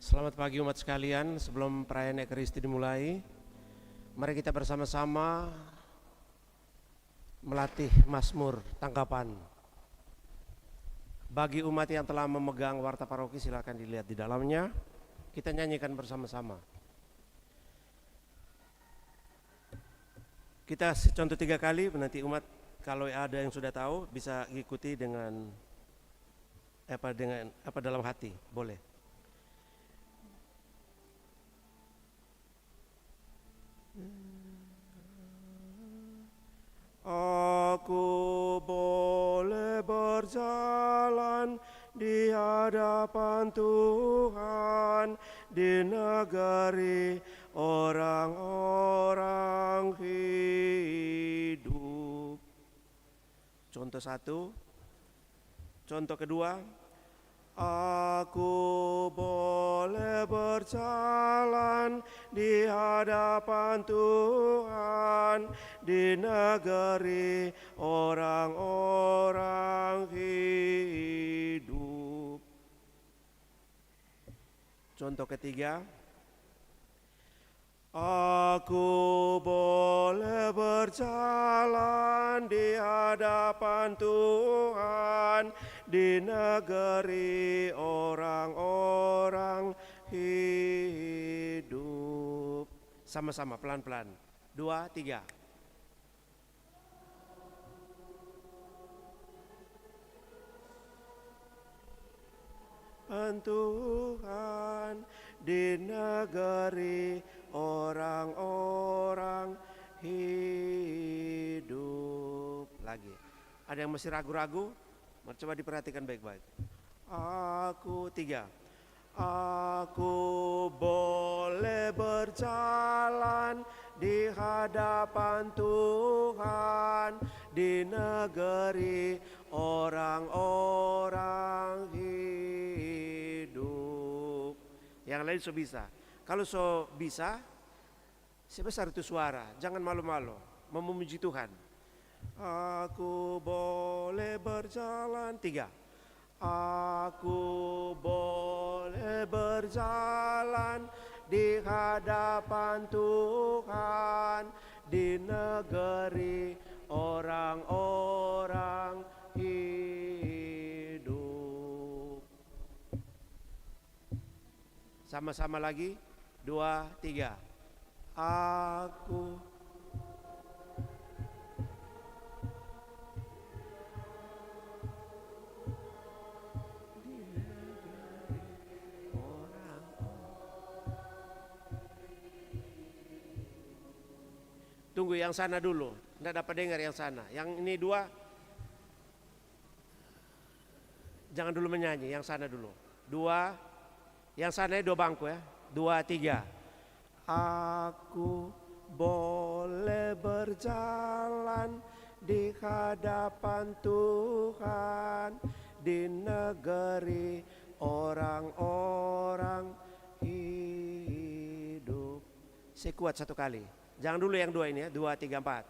Selamat pagi umat sekalian. Sebelum perayaan Ekaristi dimulai, mari kita bersama-sama melatih Mazmur tanggapan. Bagi umat yang telah memegang warta paroki, silakan dilihat di dalamnya. Kita nyanyikan bersama-sama. Kita contoh 3 kali, nanti umat kalau ada yang sudah tahu bisa ikuti dengan dalam hati, boleh. Aku boleh berjalan di hadapan Tuhan di negeri orang-orang hidup. Contoh 1. Contoh kedua, aku boleh berjalan di hadapan Tuhan di negeri orang-orang hidup. Contoh ketiga, aku boleh berjalan di hadapan Tuhan di negeri orang-orang hidup. Sama-sama pelan-pelan. 2, 3. Tuhan di negeri orang-orang hidup. Lagi. Ada yang masih ragu-ragu? Coba diperhatikan baik-baik. Aku 3. Aku boleh berjalan di hadapan Tuhan di negeri orang-orang hidup. Yang lain so bisa. Kalau so bisa, sebesar itu suara. Jangan malu-malu, memuji Tuhan. Aku boleh berjalan. 3. Aku boleh berjalan di hadapan Tuhan di negeri orang-orang hidup. Sama-sama lagi. 2, 3. Aku tunggu yang sana dulu, tidak dapat dengar yang sana. Yang ini 2, jangan dulu menyanyi, yang sana dulu. 2, yang sana 2 bangku ya. 2, 3. Aku boleh berjalan di hadapan Tuhan di negeri orang-orang hidup. Saya kuat 1 kali. Jangan dulu yang 2 ini ya. 2, 3, 4.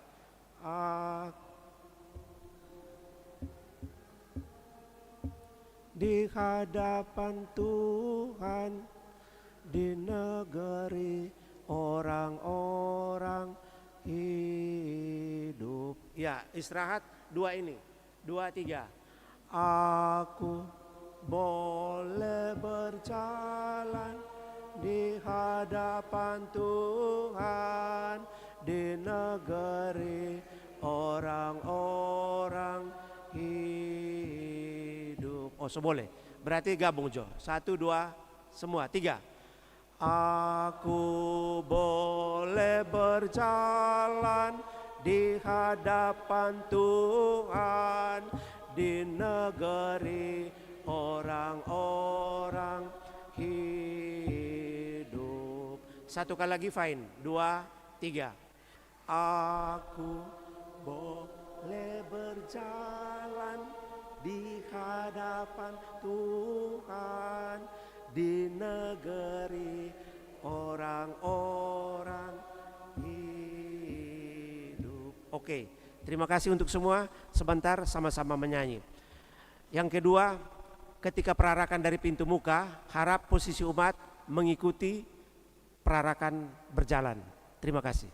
Di hadapan Tuhan di negeri orang-orang hidup. Ya, istirahat 2 ini. 2, 3. Aku boleh berjalan di hadapan Tuhan di negeri orang-orang hidup. Oh, so boleh. Berarti gabung Jo. 1, 2, semua. 3. Aku boleh berjalan di hadapan Tuhan di negeri orang-orang hidup. 1 kali lagi fine. 2, 3. Aku boleh berjalan di hadapan Tuhan di negeri orang-orang hidup. Oke, terima kasih untuk semua. Sebentar sama-sama menyanyi. Yang kedua, ketika perarakan dari pintu muka, harap posisi umat mengikuti perarakan berjalan. Terima kasih.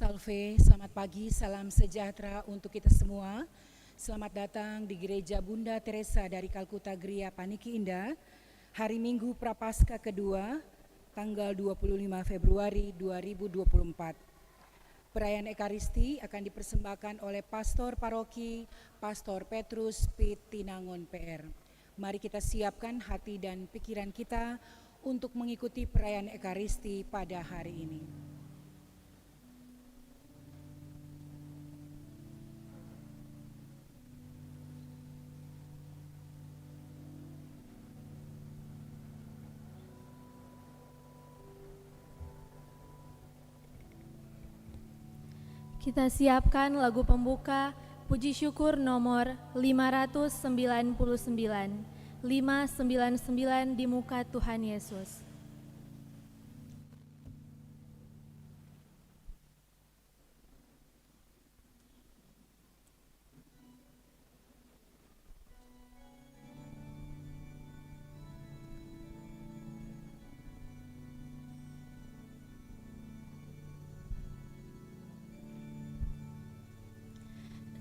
Salve, selamat pagi, salam sejahtera untuk kita semua. Selamat datang di Gereja Bunda Teresa dari Kalkuta Gria Paniki Indah, hari Minggu Prapaskah kedua, tanggal 25 Februari 2024. Perayaan Ekaristi akan dipersembahkan oleh Pastor Paroki, Pastor Petrus Pitinangon PR. Mari kita siapkan hati dan pikiran kita untuk mengikuti perayaan Ekaristi pada hari ini. Kita siapkan lagu pembuka Puji Syukur nomor 599, 599 di muka Tuhan Yesus.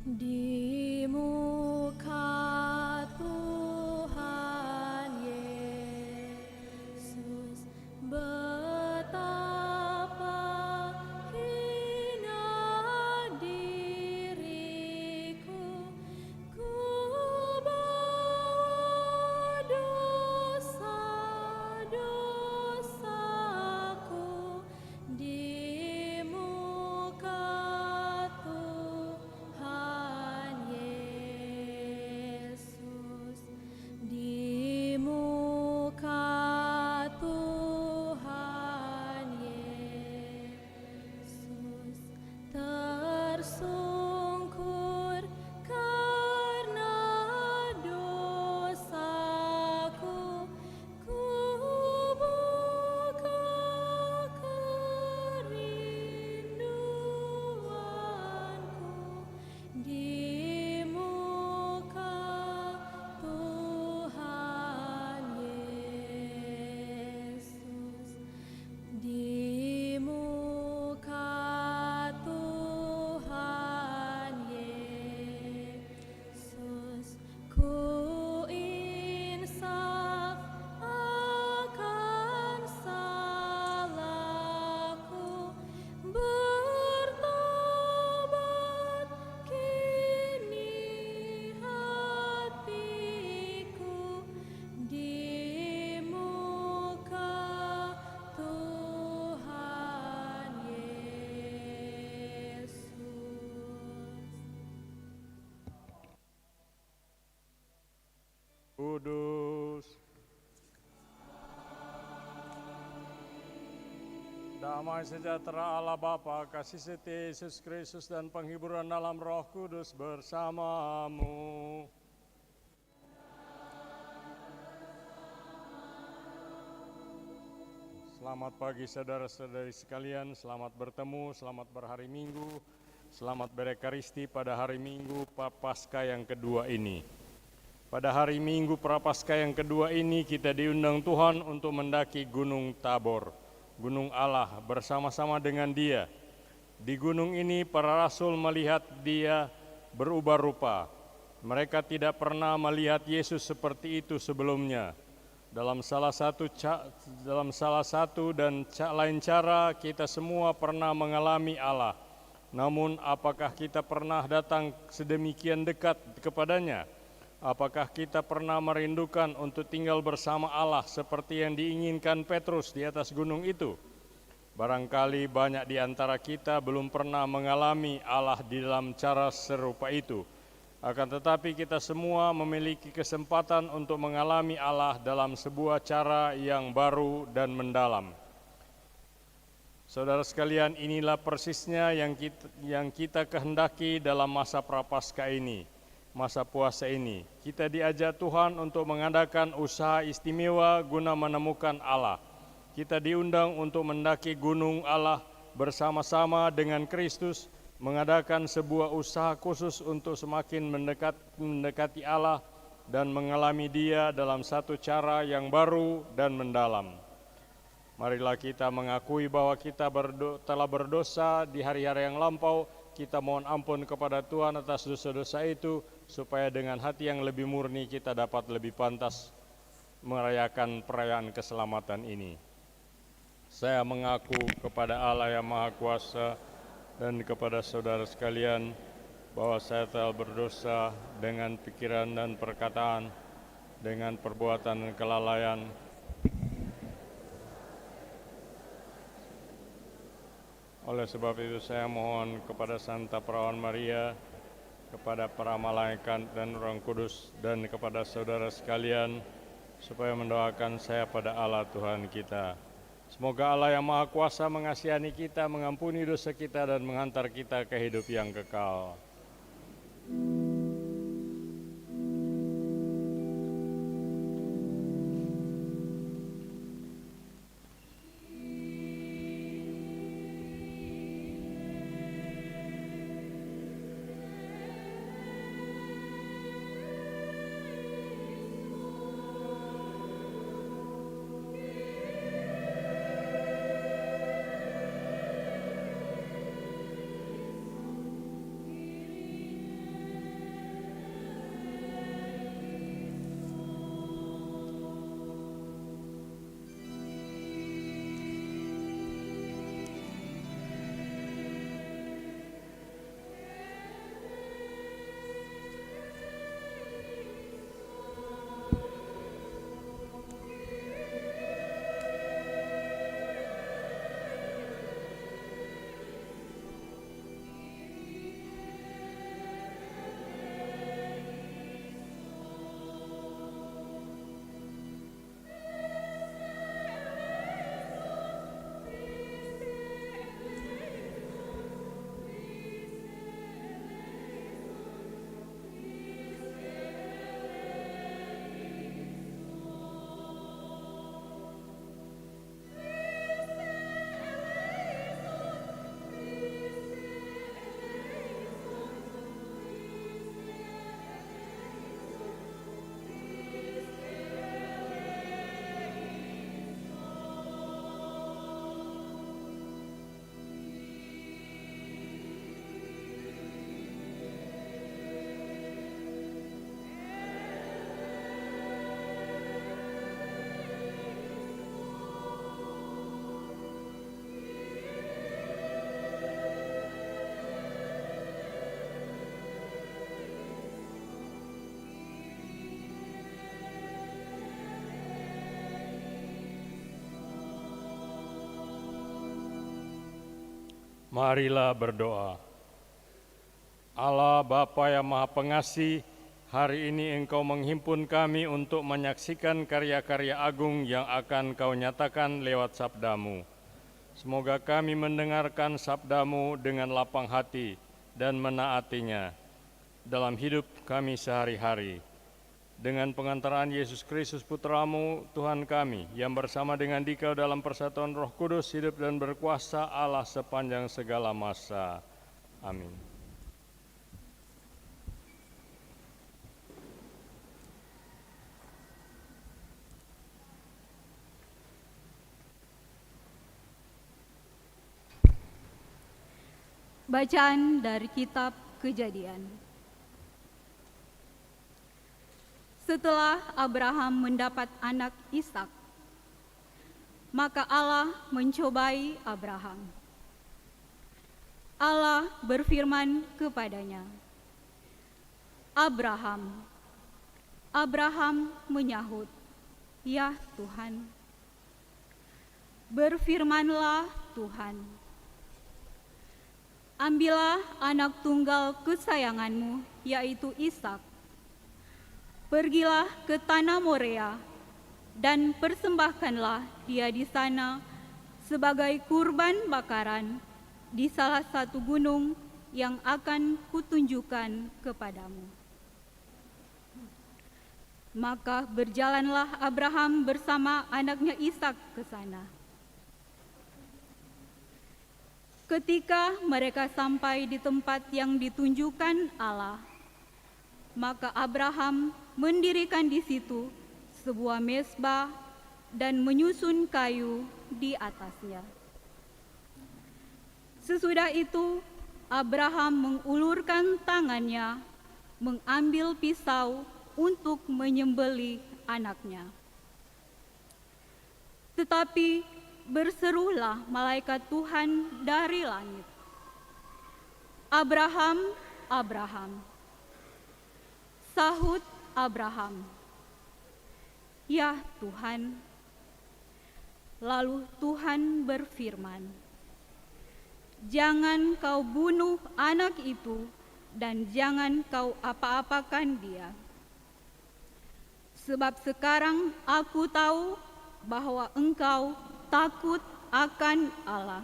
Di muka Tuhan Yesus betapa hina diriku, ku bawa dosa-dosaku di muka Tuhan Damai sejahtera Allah Bapa, kasih setia Yesus Kristus dan penghiburan dalam Roh Kudus bersamamu. Selamat pagi saudara-saudari sekalian, selamat bertemu, selamat berhari Minggu, selamat berekaristi pada hari Minggu Prapaskah yang kedua ini. Pada hari Minggu Prapaskah yang kedua ini kita diundang Tuhan untuk mendaki Gunung Tabor, Gunung Allah bersama-sama dengan Dia. Di gunung ini para rasul melihat Dia berubah rupa. Mereka tidak pernah melihat Yesus seperti itu sebelumnya. Dalam salah satu dan lain cara kita semua pernah mengalami Allah. Namun apakah kita pernah datang sedemikian dekat kepadanya? Apakah kita pernah merindukan untuk tinggal bersama Allah seperti yang diinginkan Petrus di atas gunung itu? Barangkali banyak di antara kita belum pernah mengalami Allah di dalam cara serupa itu. Akan tetapi kita semua memiliki kesempatan untuk mengalami Allah dalam sebuah cara yang baru dan mendalam. Saudara sekalian, inilah persisnya yang kita kehendaki dalam masa Prapaskah ini. Masa puasa ini, kita diajak Tuhan untuk mengadakan usaha istimewa guna menemukan Allah. Kita diundang untuk mendaki gunung Allah bersama-sama dengan Kristus, mengadakan sebuah usaha khusus untuk semakin mendekati Allah dan mengalami Dia dalam satu cara yang baru dan mendalam. Marilah kita mengakui bahwa kita telah berdosa di hari-hari yang lampau. Kita mohon ampun kepada Tuhan atas dosa-dosa itu, supaya dengan hati yang lebih murni kita dapat lebih pantas merayakan perayaan keselamatan ini. Saya mengaku kepada Allah yang Maha Kuasa dan kepada saudara sekalian bahwa saya telah berdosa dengan pikiran dan perkataan, dengan perbuatan dan kelalaian. Oleh sebab itu saya mohon kepada Santa Perawan Maria, kepada para malaikat dan Roh Kudus, dan kepada saudara sekalian, supaya mendoakan saya pada Allah Tuhan kita. Semoga Allah yang Maha Kuasa mengasihani kita, mengampuni dosa kita, dan menghantar kita ke hidup yang kekal. Marilah berdoa. Allah Bapa yang Maha Pengasih, hari ini Engkau menghimpun kami untuk menyaksikan karya-karya agung yang akan Kau nyatakan lewat sabda-Mu. Semoga kami mendengarkan sabda-Mu dengan lapang hati dan menaatinya dalam hidup kami sehari-hari. Dengan pengantaran Yesus Kristus Putra-Mu, Tuhan kami, yang bersama dengan Dikau dalam persatuan Roh Kudus, hidup dan berkuasa Allah sepanjang segala masa. Amin. Bacaan dari kitab Kejadian. Setelah Abraham mendapat anak Ishak, maka Allah mencobai Abraham. Allah berfirman kepadanya, "Abraham." Abraham menyahut, "Ya Tuhan." Berfirmanlah Tuhan, "Ambillah anak tunggal kesayanganmu, yaitu Ishak. Pergilah ke tanah Moria dan persembahkanlah dia di sana sebagai kurban bakaran di salah satu gunung yang akan kutunjukkan kepadamu." Maka berjalanlah Abraham bersama anaknya Ishak ke sana. Ketika mereka sampai di tempat yang ditunjukkan Allah, maka Abraham mendirikan di situ sebuah mezbah dan menyusun kayu di atasnya. Sesudah itu, Abraham mengulurkan tangannya, mengambil pisau untuk menyembelih anaknya. Tetapi berserulah malaikat Tuhan dari langit, "Abraham, Abraham." Sahut Abraham, "Ya Tuhan." Lalu Tuhan berfirman, "Jangan kau bunuh anak itu dan jangan kau apa-apakan dia. Sebab sekarang aku tahu bahwa engkau takut akan Allah.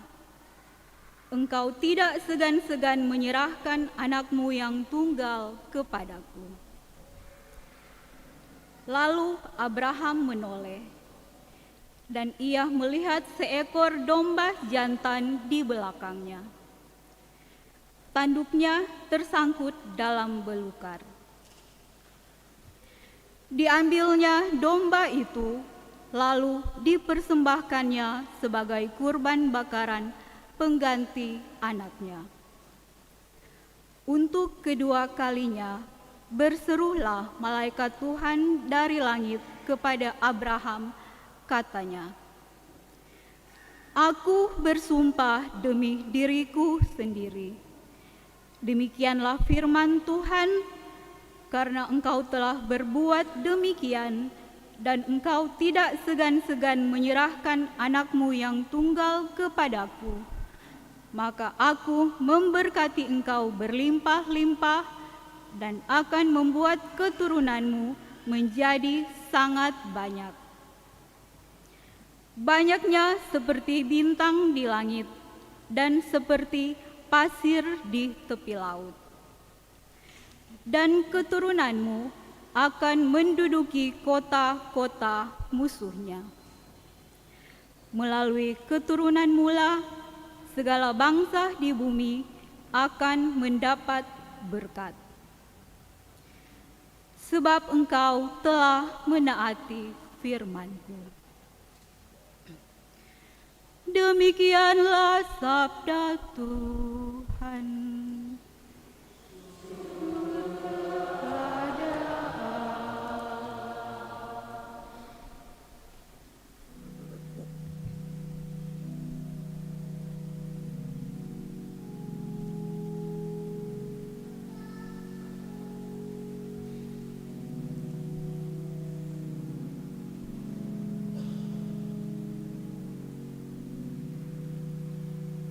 Engkau tidak segan-segan menyerahkan anakmu yang tunggal kepadaku." Lalu Abraham menoleh, dan ia melihat seekor domba jantan di belakangnya. Tanduknya tersangkut dalam belukar. Diambilnya domba itu, lalu dipersembahkannya sebagai kurban bakaran pengganti anaknya. Untuk kedua kalinya berserulah malaikat Tuhan dari langit kepada Abraham, katanya, "Aku bersumpah demi diriku sendiri. Demikianlah firman Tuhan, karena engkau telah berbuat demikian dan engkau tidak segan-segan menyerahkan anakmu yang tunggal kepadaku, maka aku memberkati engkau berlimpah-limpah dan akan membuat keturunanmu menjadi sangat banyak. Banyaknya seperti bintang di langit dan seperti pasir di tepi laut. Dan keturunanmu akan menduduki kota-kota musuhnya. Melalui keturunanmu lah segala bangsa di bumi akan mendapat berkat. Sebab engkau telah menaati firman-Ku." Demikianlah sabda Tuhan.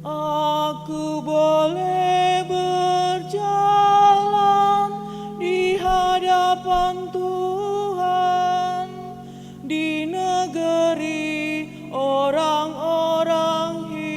Aku boleh berjalan di hadapan Tuhan di negeri orang-orang hidup.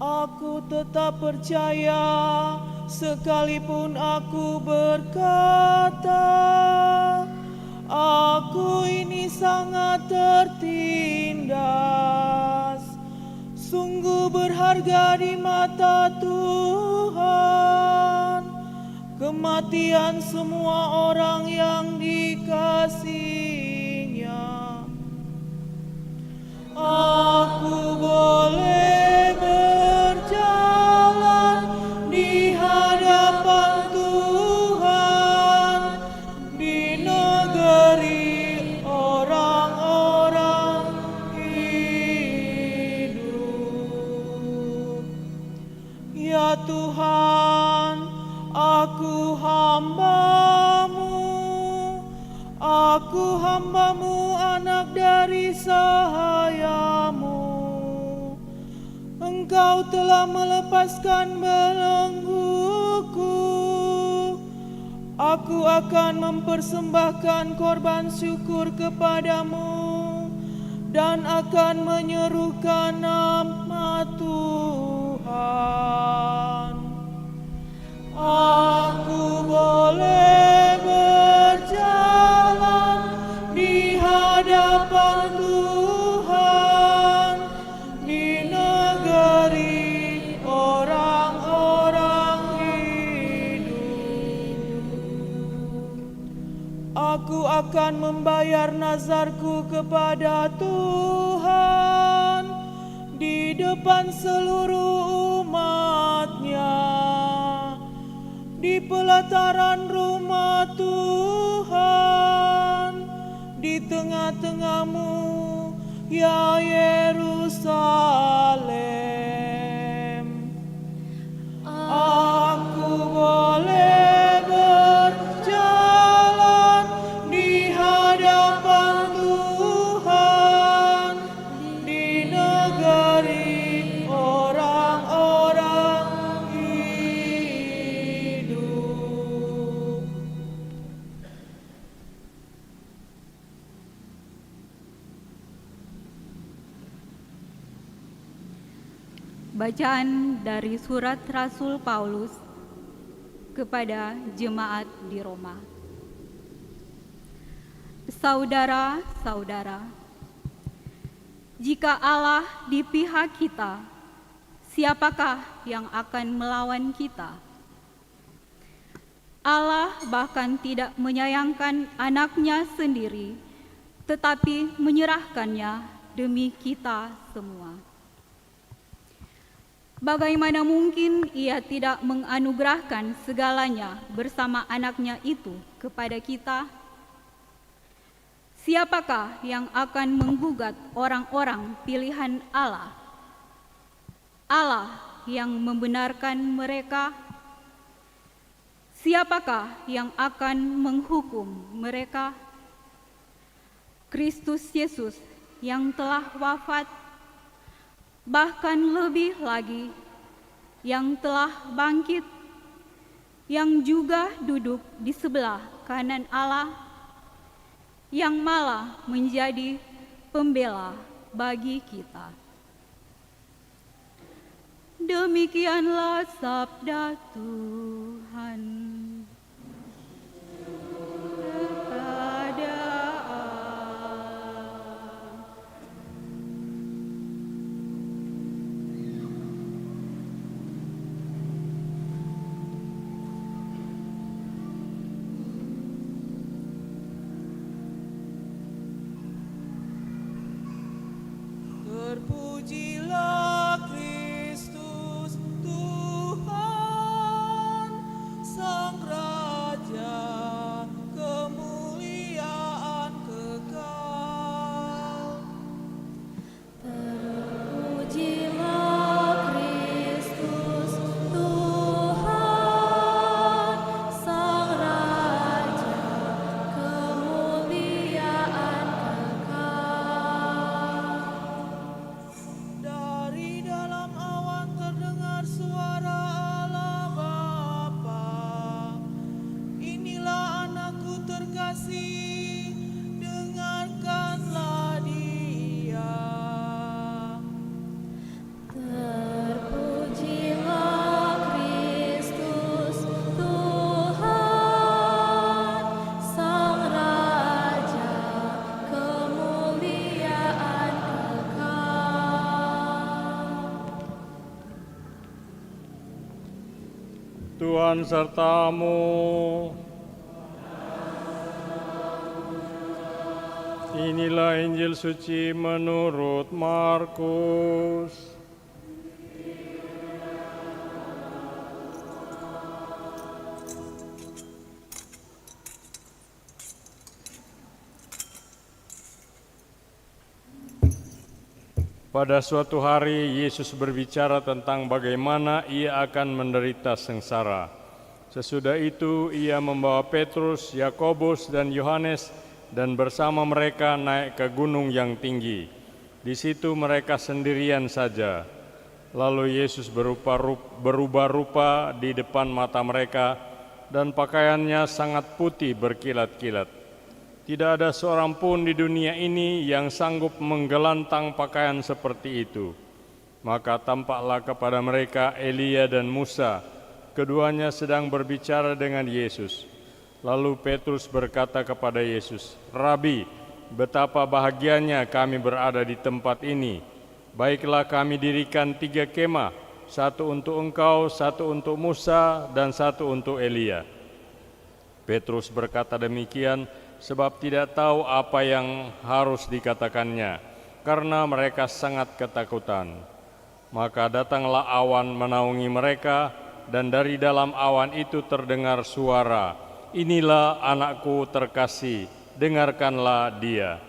Aku tetap percaya sekalipun aku berkata, aku ini sangat tertindas. Sungguh berharga di mata Tuhan kematian semua orang yang dikasihinya. Aku boleh berjalan di hadapan Tuhan di negeri orang-orang hidup. Ya Tuhan, aku hambamu, anak dari sahayamu. Engkau telah melepaskan belengguku. Aku akan mempersembahkan korban syukur kepadamu dan akan menyerukan nama Tuhan. Aku boleh berjalan di hadapan Tuhan di negeri orang-orang hidup. Aku akan membayar nazarku kepada Tuhan di depan seluruh umat-Nya, di pelataran rumah Tuhan, di tengah-tengahmu, ya Yerusalem. Aku boleh berjalan di hadapan Tuhan di negeri orang-orang hidup. Bacaan dari surat Rasul Paulus kepada jemaat di Roma. Saudara-saudara, jika Allah di pihak kita, siapakah yang akan melawan kita? Allah bahkan tidak menyayangkan anaknya sendiri, tetapi menyerahkannya demi kita semua. Bagaimana mungkin Ia tidak menganugerahkan segalanya bersama anaknya itu kepada kita? Siapakah yang akan menggugat orang-orang pilihan Allah? Allah yang membenarkan mereka? Siapakah yang akan menghukum mereka? Kristus Yesus yang telah wafat, bahkan lebih lagi, yang telah bangkit, yang juga duduk di sebelah kanan Allah, yang malah menjadi pembela bagi kita. Demikianlah sabda Tuhan. Kepada Terpujilah Kristus Tuhan. Tuhan sertamu. Inilah Injil suci menurut Markus. Pada suatu hari, Yesus berbicara tentang bagaimana ia akan menderita sengsara. Sesudah itu, ia membawa Petrus, Yakobus, dan Yohanes, dan bersama mereka naik ke gunung yang tinggi. Di situ mereka sendirian saja. Lalu Yesus berubah rupa di depan mata mereka, dan pakaiannya sangat putih berkilat-kilat. Tidak ada seorang pun di dunia ini yang sanggup menggelantang pakaian seperti itu. Maka tampaklah kepada mereka Elia dan Musa. Keduanya sedang berbicara dengan Yesus. Lalu Petrus berkata kepada Yesus, "Rabi, betapa bahagianya kami berada di tempat ini. Baiklah kami dirikan 3 kemah, satu untuk engkau, satu untuk Musa, dan satu untuk Elia." Petrus berkata demikian sebab tidak tahu apa yang harus dikatakannya, karena mereka sangat ketakutan. Maka datanglah awan menaungi mereka, dan dari dalam awan itu terdengar suara, "Inilah anakku terkasih, dengarkanlah dia."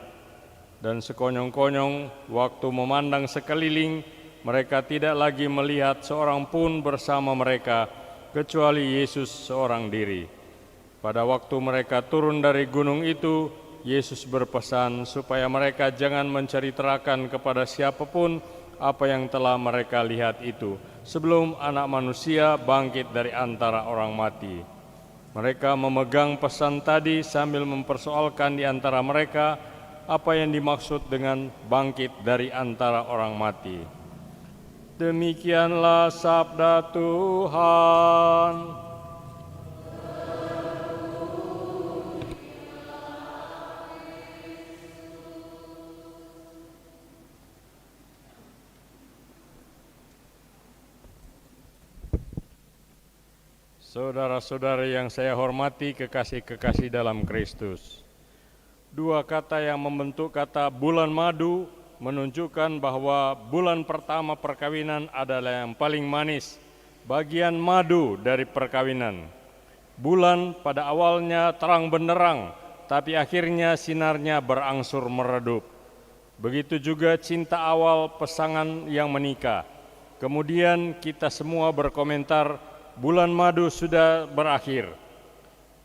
Dan sekonyong-konyong waktu memandang sekeliling, mereka tidak lagi melihat seorang pun bersama mereka, kecuali Yesus seorang diri. Pada waktu mereka turun dari gunung itu, Yesus berpesan supaya mereka jangan menceritakan kepada siapapun apa yang telah mereka lihat itu, sebelum Anak Manusia bangkit dari antara orang mati. Mereka memegang pesan tadi sambil mempersoalkan di antara mereka apa yang dimaksud dengan bangkit dari antara orang mati. Demikianlah sabda Tuhan. Saudara-saudara yang saya hormati, kekasih-kekasih dalam Kristus. 2 kata yang membentuk kata bulan madu menunjukkan bahwa bulan pertama perkawinan adalah yang paling manis, bagian madu dari perkawinan. Bulan pada awalnya terang benderang, tapi akhirnya sinarnya berangsur meredup. Begitu juga cinta awal pasangan yang menikah. Kemudian kita semua berkomentar, bulan madu sudah berakhir.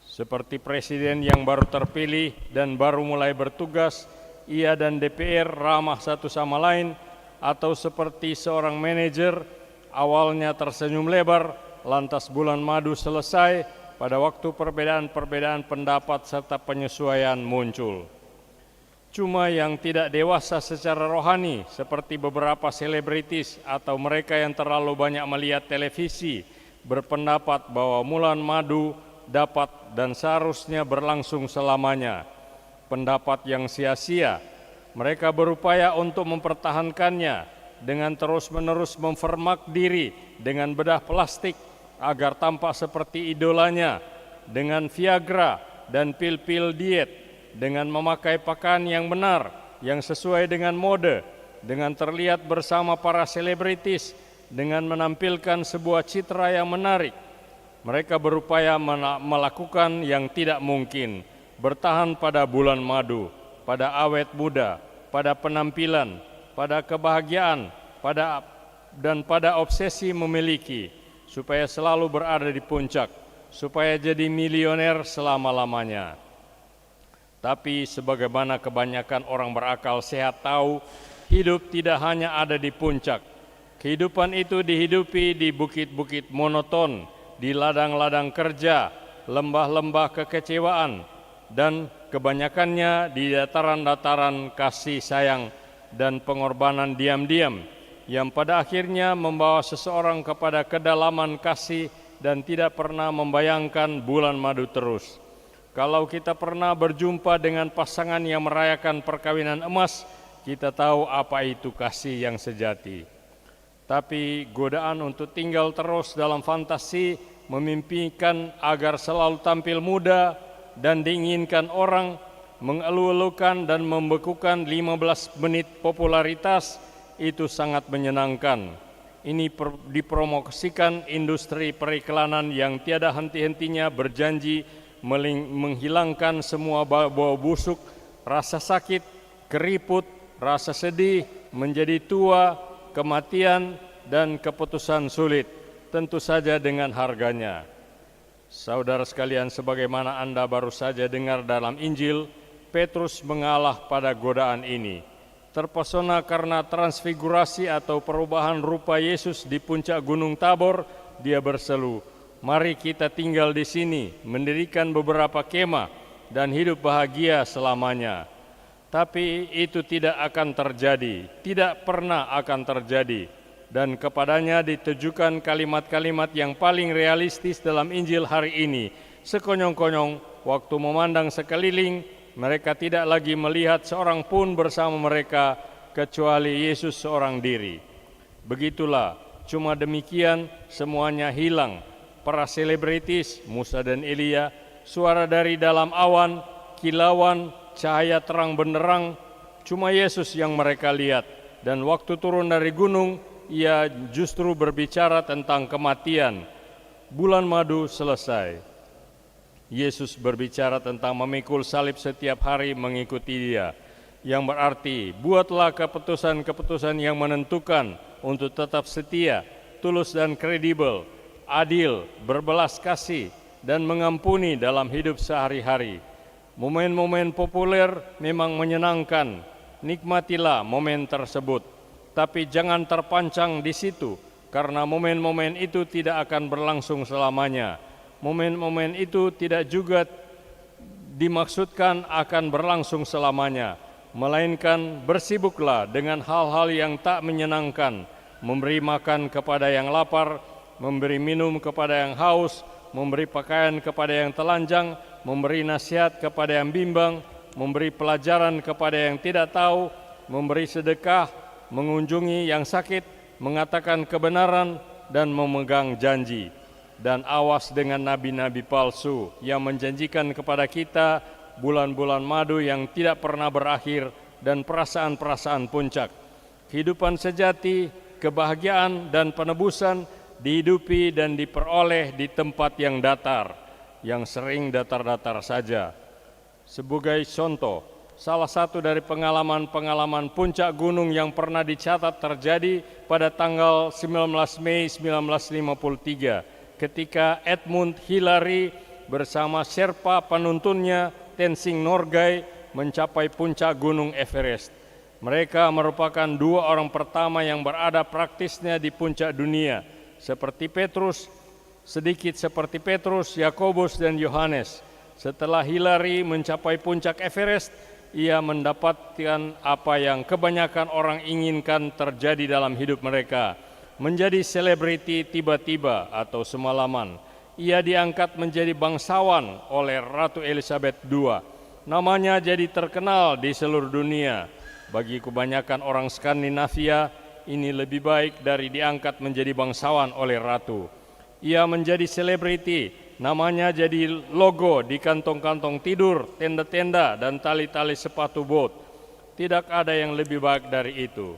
Seperti presiden yang baru terpilih dan baru mulai bertugas, ia dan DPR ramah satu sama lain, atau seperti seorang manajer, awalnya tersenyum lebar, lantas bulan madu selesai, pada waktu perbedaan-perbedaan pendapat serta penyesuaian muncul. Cuma yang tidak dewasa secara rohani, seperti beberapa selebritis atau mereka yang terlalu banyak melihat televisi, berpendapat bahwa bulan madu dapat dan seharusnya berlangsung selamanya. Pendapat yang sia-sia. Mereka berupaya untuk mempertahankannya dengan terus-menerus mempermak diri dengan bedah plastik agar tampak seperti idolanya, dengan Viagra dan pil-pil diet, dengan memakai pakaian yang benar, yang sesuai dengan mode, dengan terlihat bersama para selebritis, dengan menampilkan sebuah citra yang menarik. Mereka berupaya melakukan yang tidak mungkin, bertahan pada bulan madu, pada awet muda, pada penampilan, pada kebahagiaan, dan pada obsesi memiliki, supaya selalu berada di puncak, supaya jadi milioner selama-lamanya. Tapi sebagaimana kebanyakan orang berakal sehat tahu, hidup tidak hanya ada di puncak. Kehidupan itu dihidupi di bukit-bukit monoton, di ladang-ladang kerja, lembah-lembah kekecewaan, dan kebanyakannya di dataran-dataran kasih sayang dan pengorbanan diam-diam, yang pada akhirnya membawa seseorang kepada kedalaman kasih dan tidak pernah membayangkan bulan madu terus. Kalau kita pernah berjumpa dengan pasangan yang merayakan perkawinan emas, kita tahu apa itu kasih yang sejati. Tapi godaan untuk tinggal terus dalam fantasi memimpikan agar selalu tampil muda dan diinginkan orang, mengeluh-elukan dan membekukan 15 menit popularitas, itu sangat menyenangkan. Ini dipromosikan industri periklanan yang tiada henti-hentinya berjanji menghilangkan semua bau busuk, rasa sakit, keriput, rasa sedih, menjadi tua, kematian, dan keputusan sulit, tentu saja dengan harganya. Saudara sekalian, sebagaimana Anda baru saja dengar dalam Injil, Petrus mengalah pada godaan ini. Terpesona karena transfigurasi atau perubahan rupa Yesus di puncak Gunung Tabor, dia berseru, "Mari kita tinggal di sini, mendirikan beberapa kemah, dan hidup bahagia selamanya." Tapi itu tidak akan terjadi, tidak pernah akan terjadi. Dan kepadanya ditujukan kalimat-kalimat yang paling realistis dalam Injil hari ini. Sekonyong-konyong, waktu memandang sekeliling, mereka tidak lagi melihat seorang pun bersama mereka, kecuali Yesus seorang diri. Begitulah, cuma demikian semuanya hilang. Para selebritis, Musa dan Elia, suara dari dalam awan, kilauan, cahaya terang benderang, cuma Yesus yang mereka lihat. Dan waktu turun dari gunung, ia justru berbicara tentang kematian. Bulan madu selesai. Yesus berbicara tentang memikul salib setiap hari mengikuti Dia, yang berarti buatlah keputusan-keputusan yang menentukan untuk tetap setia, tulus dan kredibel, adil, berbelas kasih, dan mengampuni dalam hidup sehari-hari. Momen-momen populer memang menyenangkan, nikmatilah momen tersebut, tapi jangan terpancang di situ, karena momen-momen itu tidak akan berlangsung selamanya. Momen-momen itu tidak juga dimaksudkan akan berlangsung selamanya, melainkan bersibuklah dengan hal-hal yang tak menyenangkan, memberi makan kepada yang lapar, memberi minum kepada yang haus, memberi pakaian kepada yang telanjang, memberi nasihat kepada yang bimbang, memberi pelajaran kepada yang tidak tahu, memberi sedekah, mengunjungi yang sakit, mengatakan kebenaran, dan memegang janji. Dan awas dengan nabi-nabi palsu yang menjanjikan kepada kita bulan-bulan madu yang tidak pernah berakhir dan perasaan-perasaan puncak. Kehidupan sejati, kebahagiaan, dan penebusan dihidupi dan diperoleh di tempat yang datar, yang sering datar-datar saja. Sebagai contoh, salah satu dari pengalaman-pengalaman puncak gunung yang pernah dicatat terjadi pada tanggal 19 Mei 1953, ketika Edmund Hillary bersama Sherpa penuntunnya Tenzing Norgay mencapai puncak gunung Everest. Mereka merupakan dua orang pertama yang berada praktisnya di puncak dunia, sedikit seperti Petrus, Yakobus, dan Yohanes. Setelah Hillary mencapai puncak Everest, ia mendapatkan apa yang kebanyakan orang inginkan terjadi dalam hidup mereka, menjadi selebriti tiba-tiba atau semalaman. Ia diangkat menjadi bangsawan oleh Ratu Elizabeth II. Namanya jadi terkenal di seluruh dunia. Bagi kebanyakan orang Skandinavia, ini lebih baik dari diangkat menjadi bangsawan oleh ratu. Ia menjadi selebriti, namanya jadi logo di kantong-kantong tidur, tenda-tenda, dan tali-tali sepatu bot. Tidak ada yang lebih baik dari itu.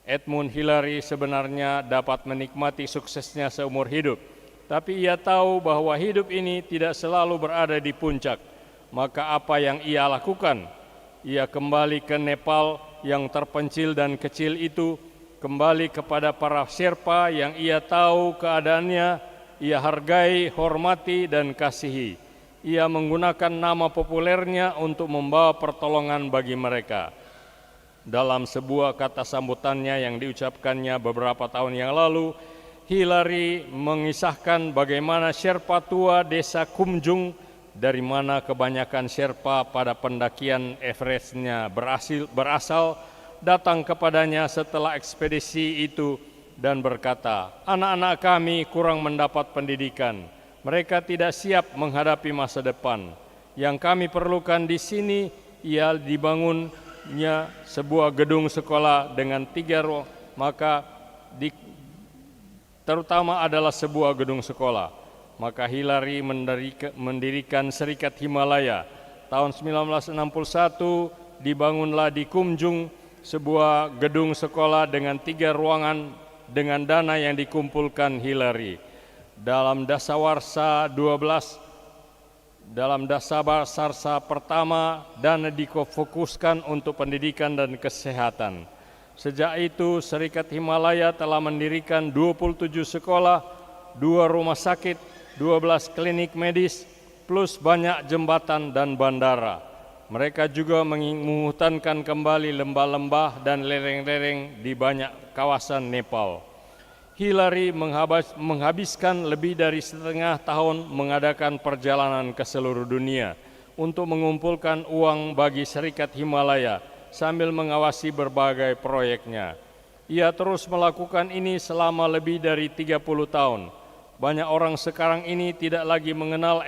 Edmund Hillary sebenarnya dapat menikmati suksesnya seumur hidup, tapi ia tahu bahwa hidup ini tidak selalu berada di puncak. Maka apa yang ia lakukan? Ia kembali ke Nepal yang terpencil dan kecil itu, kembali kepada para Sherpa yang ia tahu keadaannya, ia hargai, hormati, dan kasihi. Ia menggunakan nama populernya untuk membawa pertolongan bagi mereka. Dalam sebuah kata sambutannya yang diucapkannya beberapa tahun yang lalu, Hillary mengisahkan bagaimana Sherpa tua desa Kumjung, dari mana kebanyakan Sherpa pada pendakian Everestnya berasal, datang kepadanya setelah ekspedisi itu dan berkata, "Anak-anak kami kurang mendapat pendidikan. Mereka tidak siap menghadapi masa depan. Yang kami perlukan di sini ialah dibangunnya sebuah gedung sekolah dengan 3 ruang, terutama adalah sebuah gedung sekolah. Maka Hillary mendirikan Serikat Himalaya. Tahun 1961 dibangunlah di Kumjung sebuah gedung sekolah dengan 3 ruangan dengan dana yang dikumpulkan Hillary. Dalam Dasawarsa 12, dalam Dasawarsa pertama, dana difokuskan untuk pendidikan dan kesehatan. Sejak itu, Serikat Himalaya telah mendirikan 27 sekolah, 2 rumah sakit, 12 klinik medis, plus banyak jembatan dan bandara. Mereka juga menghutankan kembali lembah-lembah dan lereng-lereng di banyak kawasan Nepal. Hillary menghabiskan lebih dari setengah tahun mengadakan perjalanan ke seluruh dunia untuk mengumpulkan uang bagi Serikat Himalaya sambil mengawasi berbagai proyeknya. Ia terus melakukan ini selama lebih dari 30 tahun. Banyak orang sekarang ini tidak lagi mengenal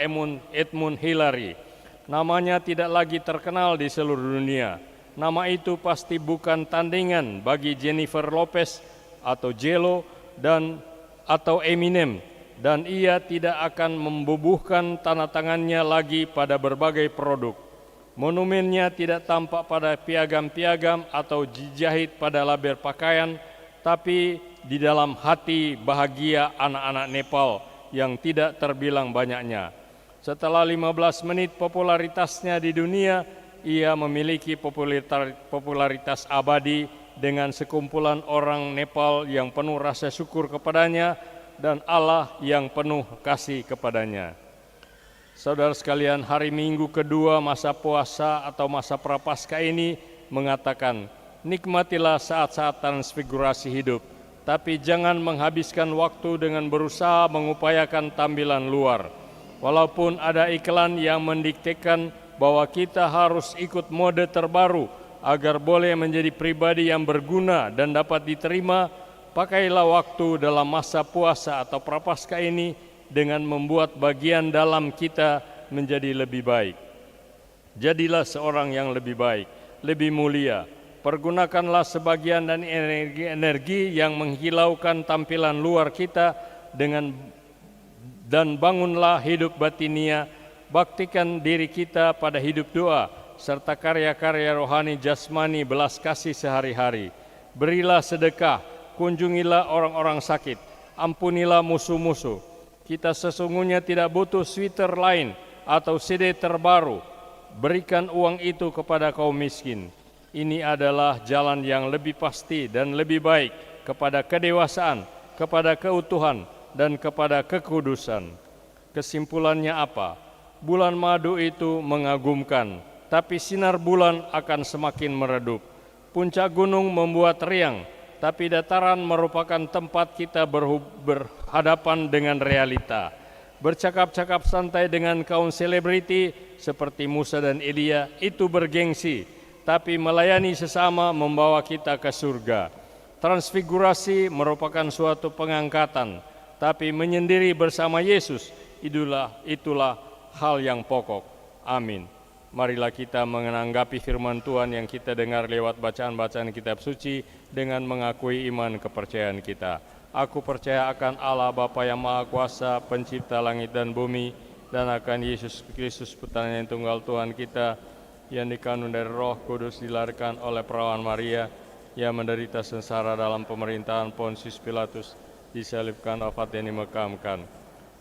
Edmund Hillary. Namanya tidak lagi terkenal di seluruh dunia. Nama itu pasti bukan tandingan bagi Jennifer Lopez atau J.Lo atau Eminem, dan ia tidak akan membubuhkan tanda tangannya lagi pada berbagai produk. Monumennya tidak tampak pada piagam-piagam atau dijahit pada label pakaian, tapi di dalam hati bahagia anak-anak Nepal yang tidak terbilang banyaknya. Setelah 15 menit popularitasnya di dunia, ia memiliki popularitas abadi dengan sekumpulan orang Nepal yang penuh rasa syukur kepadanya dan Allah yang penuh kasih kepadanya. Saudara sekalian, hari Minggu kedua masa puasa atau masa prapaskah ini mengatakan, nikmatilah saat-saat transfigurasi hidup, tapi jangan menghabiskan waktu dengan berusaha mengupayakan tampilan luar. Walaupun ada iklan yang mendiktekan bahwa kita harus ikut mode terbaru agar boleh menjadi pribadi yang berguna dan dapat diterima, pakailah waktu dalam masa puasa atau prapaskah ini dengan membuat bagian dalam kita menjadi lebih baik. Jadilah seorang yang lebih baik, lebih mulia. Pergunakanlah sebagian dari energi yang menghilaukan tampilan luar kita dan bangunlah hidup batinia. Baktikan diri kita pada hidup doa serta karya-karya rohani jasmani belas kasih sehari-hari. Berilah sedekah, kunjungilah orang-orang sakit, ampunilah musuh-musuh. Kita sesungguhnya tidak butuh sweater lain atau CD terbaru. Berikan uang itu kepada kaum miskin. Ini adalah jalan yang lebih pasti dan lebih baik kepada kedewasaan, kepada keutuhan, dan kepada kekudusan. Kesimpulannya apa? Bulan madu itu mengagumkan, tapi sinar bulan akan semakin meredup. Puncak gunung membuat riang, tapi dataran merupakan tempat kita berhadapan dengan realita. Bercakap-cakap santai dengan kaum selebriti seperti Musa dan Elia itu bergengsi, tapi melayani sesama membawa kita ke surga. Transfigurasi merupakan suatu pengangkatan, tapi menyendiri bersama Yesus itulah hal yang pokok. Amin. Marilah kita menanggapi firman Tuhan yang kita dengar lewat bacaan-bacaan kitab suci dengan mengakui iman kepercayaan kita. Aku percaya akan Allah Bapa yang Maha Kuasa, pencipta langit dan bumi, dan akan Yesus Kristus putranya yang tunggal Tuhan kita, yang dikandung dari Roh Kudus, dilahirkan oleh perawan Maria, yang menderita sengsara dalam pemerintahan Pontius Pilatus, disalibkan, wafat dan dimakamkan,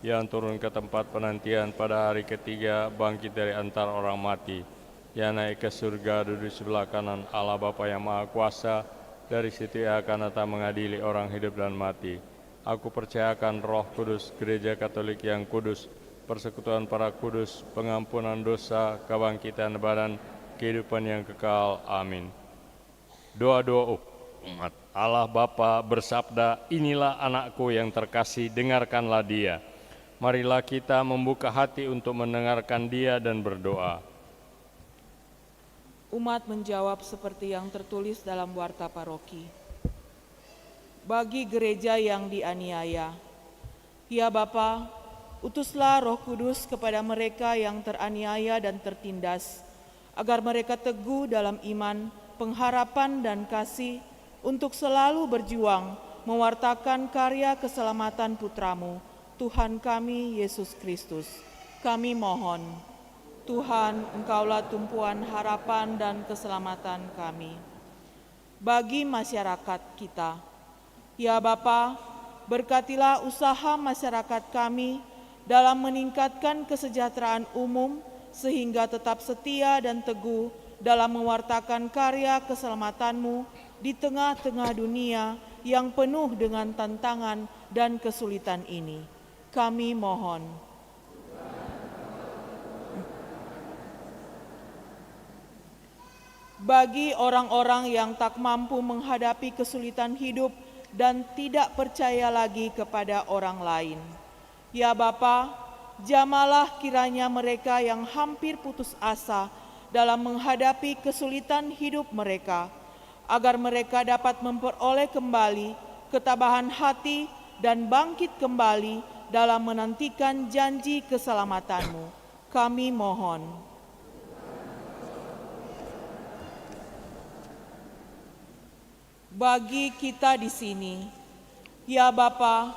yang turun ke tempat penantian pada hari ketiga, bangkit dari antara orang mati, yang naik ke surga, duduk sebelah kanan Allah Bapa yang Maha Kuasa. Dari situ ia akan datang mengadili orang hidup dan mati. Aku percayakan Roh Kudus, Gereja Katolik yang kudus, persekutuan para kudus, pengampunan dosa, kebangkitan badan, kehidupan yang kekal. Amin. Doa-doa umat. Allah Bapa bersabda, inilah anakku yang terkasih, dengarkanlah dia. Marilah kita membuka hati untuk mendengarkan dia dan berdoa. Umat menjawab seperti yang tertulis dalam warta paroki. Bagi gereja yang dianiaya, ya Bapa, utuslah Roh Kudus kepada mereka yang teraniaya dan tertindas, agar mereka teguh dalam iman, pengharapan dan kasih, untuk selalu berjuang mewartakan karya keselamatan putramu Tuhan kami Yesus Kristus. Kami mohon, Tuhan, Engkaulah tumpuan harapan dan keselamatan kami. Bagi masyarakat kita, ya Bapa, berkatilah usaha masyarakat kami dalam meningkatkan kesejahteraan umum sehingga tetap setia dan teguh dalam mewartakan karya keselamatan-Mu di tengah-tengah dunia yang penuh dengan tantangan dan kesulitan ini. Kami mohon. Bagi orang-orang yang tak mampu menghadapi kesulitan hidup dan tidak percaya lagi kepada orang lain, ya Bapa, jamalah kiranya mereka yang hampir putus asa dalam menghadapi kesulitan hidup mereka, agar mereka dapat memperoleh kembali ketabahan hati dan bangkit kembali dalam menantikan janji keselamatan-Mu. Kami mohon. Bagi kita di sini, ya Bapa,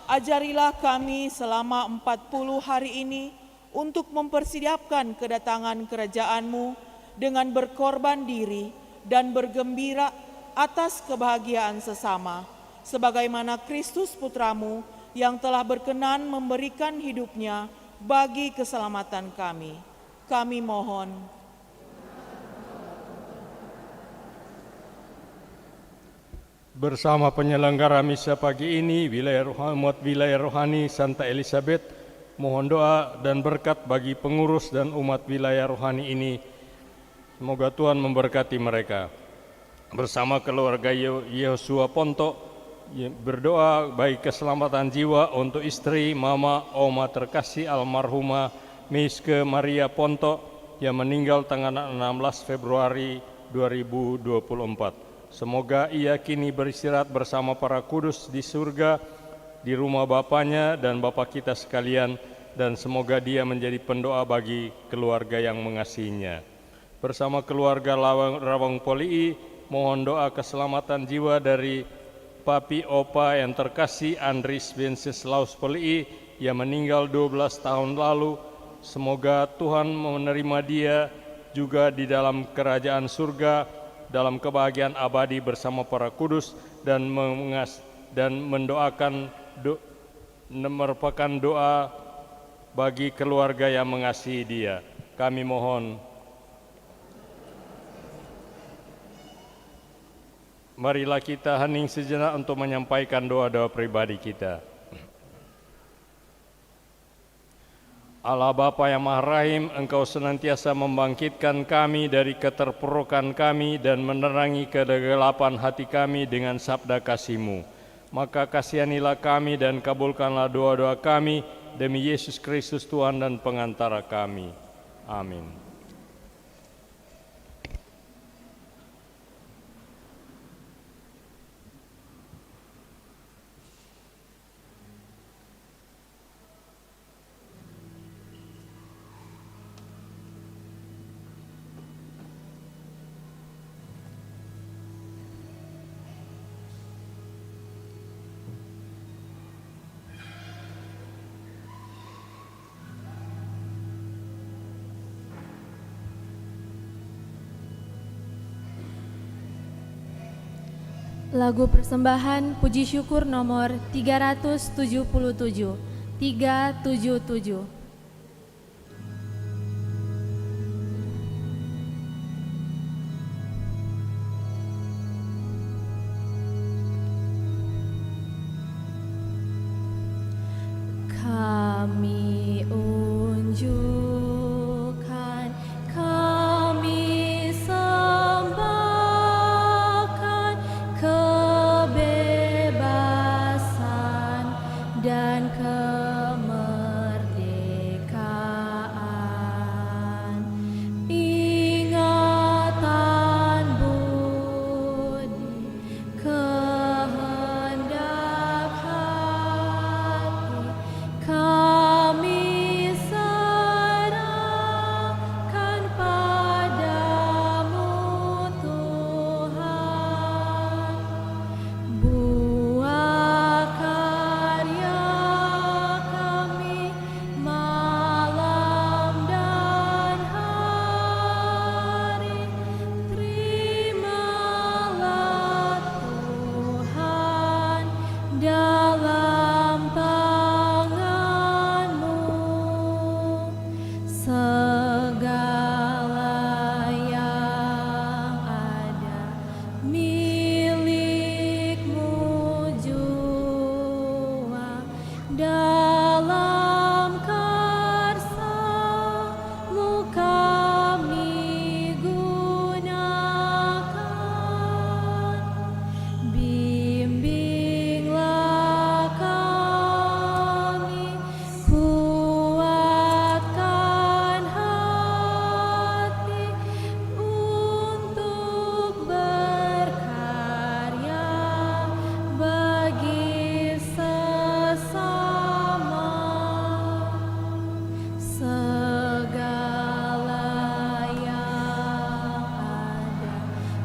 ajarilah kami selama 40 hari ini untuk mempersiapkan kedatangan kerajaan-Mu dengan berkorban diri dan bergembira atas kebahagiaan sesama, sebagaimana Kristus Putra-Mu yang telah berkenan memberikan hidupnya bagi keselamatan kami. Kami mohon. Bersama penyelenggara misa pagi ini, wilayah rohani Santa Elizabeth, mohon doa dan berkat bagi pengurus dan umat wilayah rohani ini. Semoga Tuhan memberkati mereka. Bersama keluarga Yosua Ponto, berdoa baik keselamatan jiwa untuk istri, mama, oma terkasih almarhumah Miske Maria Ponto yang meninggal tanggal 16 Februari 2024. Semoga ia kini beristirahat bersama para kudus di surga, di rumah Bapaknya dan Bapa kita sekalian, dan semoga dia menjadi pendoa bagi keluarga yang mengasihinya. Bersama keluarga Rawang Polii, mohon doa keselamatan jiwa dari Papi Opa yang terkasih Andris Wenceslaus Polii yang meninggal 12 tahun lalu. Semoga Tuhan menerima dia juga di dalam kerajaan surga, dalam kebahagiaan abadi bersama para kudus, dan mendoakan merupakan doa bagi keluarga yang mengasihi dia. Kami mohon. Marilah kita hening sejenak untuk menyampaikan doa-doa pribadi kita. Allah Bapa yang Maha Rahim, Engkau senantiasa membangkitkan kami dari keterpurukan kami dan menerangi kegelapan hati kami dengan sabda kasih-Mu. Maka kasihanilah kami dan kabulkanlah doa-doa kami demi Yesus Kristus Tuhan dan pengantara kami. Amin. Lagu persembahan puji syukur nomor 377. 377. Kami unjukkan, kami sembahkan kebebasan dan kemerdekaan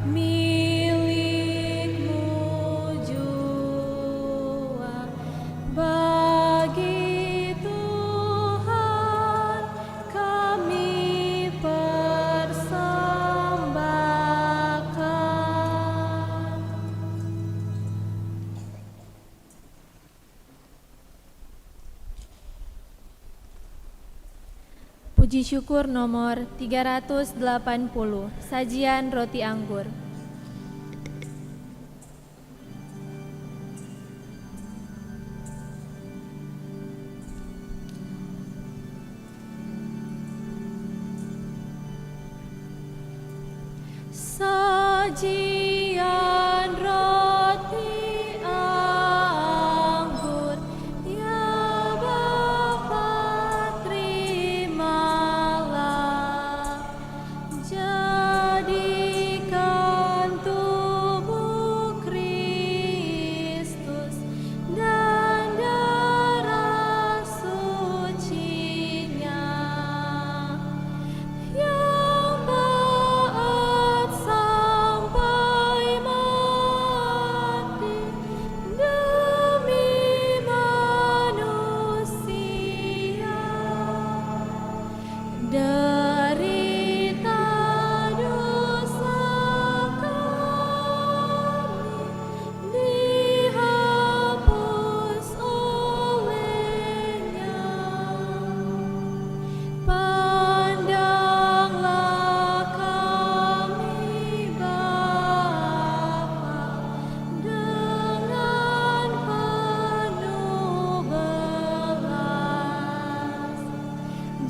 milikmu jua. Bagi Tuhan kami persembahkan. Puji syukur nomor 380, sajian roti anggur. Sajian roti anggur, ya Bapa terimalah. Jadikan tubuh Kristus dan darah sucinya yang taat sampai mati demi manusia. Derita dosa kami dihapus olehnya. Pandanglah kami Bapa dengan penuh belas.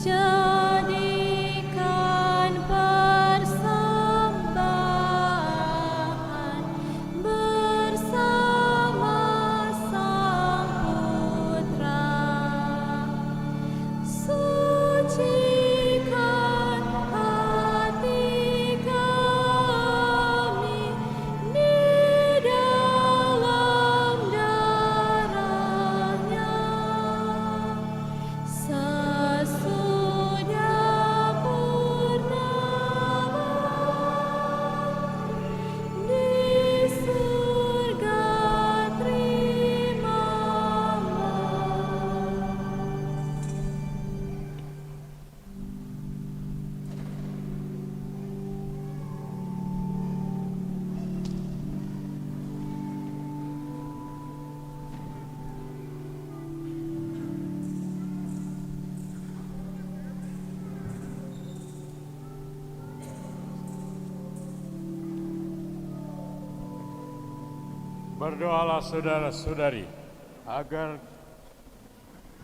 Jadikan persembahan bersama Sang Putra. Sucikan hati kami di dalam darah-Nya. Sesudah purnama di surga terimalah. Berdoalah saudara-saudari, agar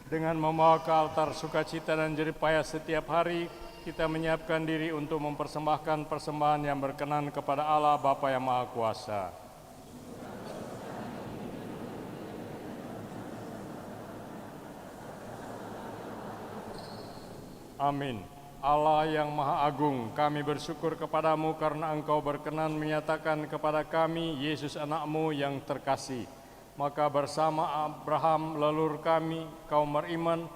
dengan membawa ke altar sukacita dan jeripaya setiap hari, kita menyiapkan diri untuk mempersembahkan persembahan yang berkenan kepada Allah Bapa yang Maha Kuasa. Amin. Allah yang Maha Agung, kami bersyukur kepadamu karena Engkau berkenan menyatakan kepada kami Yesus anak-Mu yang terkasih. Maka bersama Abraham leluhur kami, kaum beriman,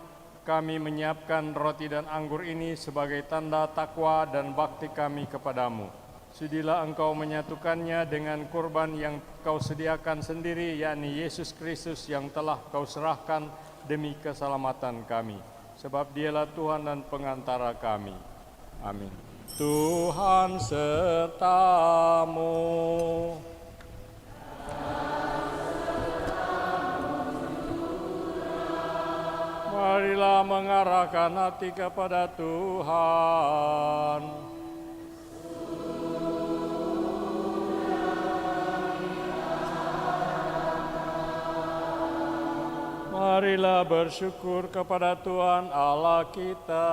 kami menyiapkan roti dan anggur ini sebagai tanda takwa dan bakti kami kepadamu. Sudilah Engkau menyatukannya dengan kurban yang Kau sediakan sendiri, yakni Yesus Kristus yang telah Kau serahkan demi keselamatan kami. Sebab Dialah Tuhan dan pengantara kami. Amin. Tuhan sertamu. Marilah mengarahkan hati kepada Tuhan. Marilah bersyukur kepada Tuhan Allah kita.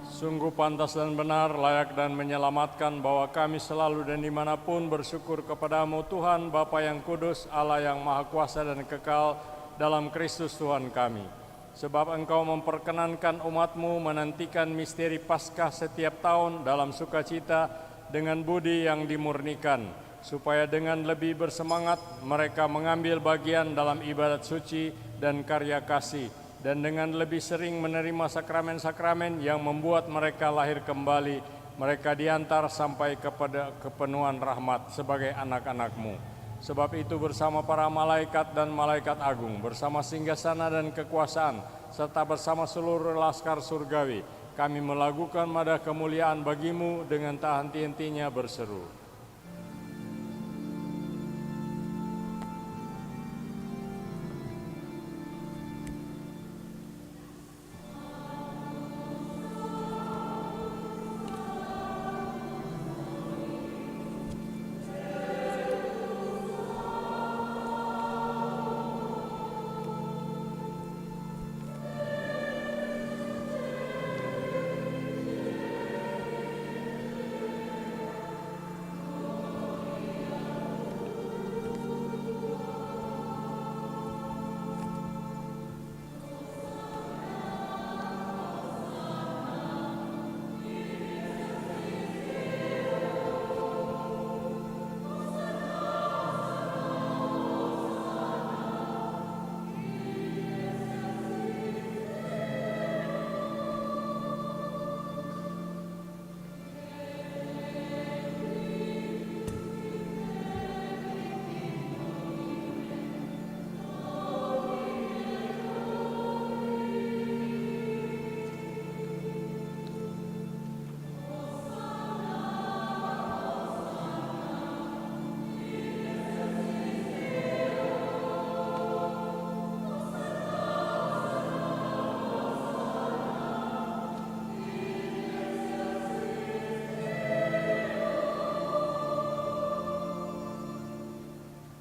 Sungguh pantas dan benar, layak dan menyelamatkan bahwa kami selalu dan dimanapun bersyukur kepadamu Tuhan, Bapa yang kudus, Allah yang maha kuasa dan kekal dalam Kristus Tuhan kami. Sebab Engkau memperkenankan umat-Mu menantikan misteri Paskah setiap tahun dalam sukacita dengan budi yang dimurnikan. supaya dengan lebih bersemangat mereka mengambil bagian dalam ibadat suci dan karya kasih, dan dengan lebih sering menerima sakramen-sakramen yang membuat mereka lahir kembali, mereka diantar sampai kepada kepenuhan rahmat sebagai anak-anak-Mu. Sebab itu bersama para malaikat dan malaikat agung, bersama singgasana dan kekuasaan, serta bersama seluruh laskar surgawi, kami melakukan madah kemuliaan bagi-Mu dengan tak henti-hentinya berseru.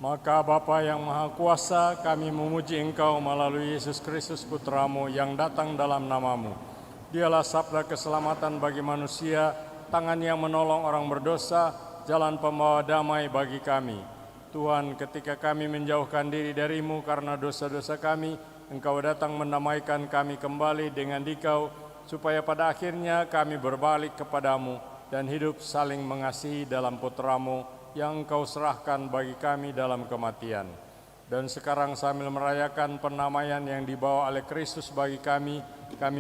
Maka Bapa yang Maha Kuasa, kami memuji Engkau melalui Yesus Kristus Putra-Mu yang datang dalam nama-Mu. Dialah sabda keselamatan bagi manusia, tangan yang menolong orang berdosa, jalan pembawa damai bagi kami. Tuhan, ketika kami menjauhkan diri dari-Mu karena dosa-dosa kami, Engkau datang mendamaikan kami kembali dengan Dikau, supaya pada akhirnya kami berbalik kepadamu dan hidup saling mengasihi dalam Putra-Mu yang Engkau serahkan bagi kami dalam kematian. Dan sekarang sambil merayakan penamaian yang dibawa oleh Kristus bagi kami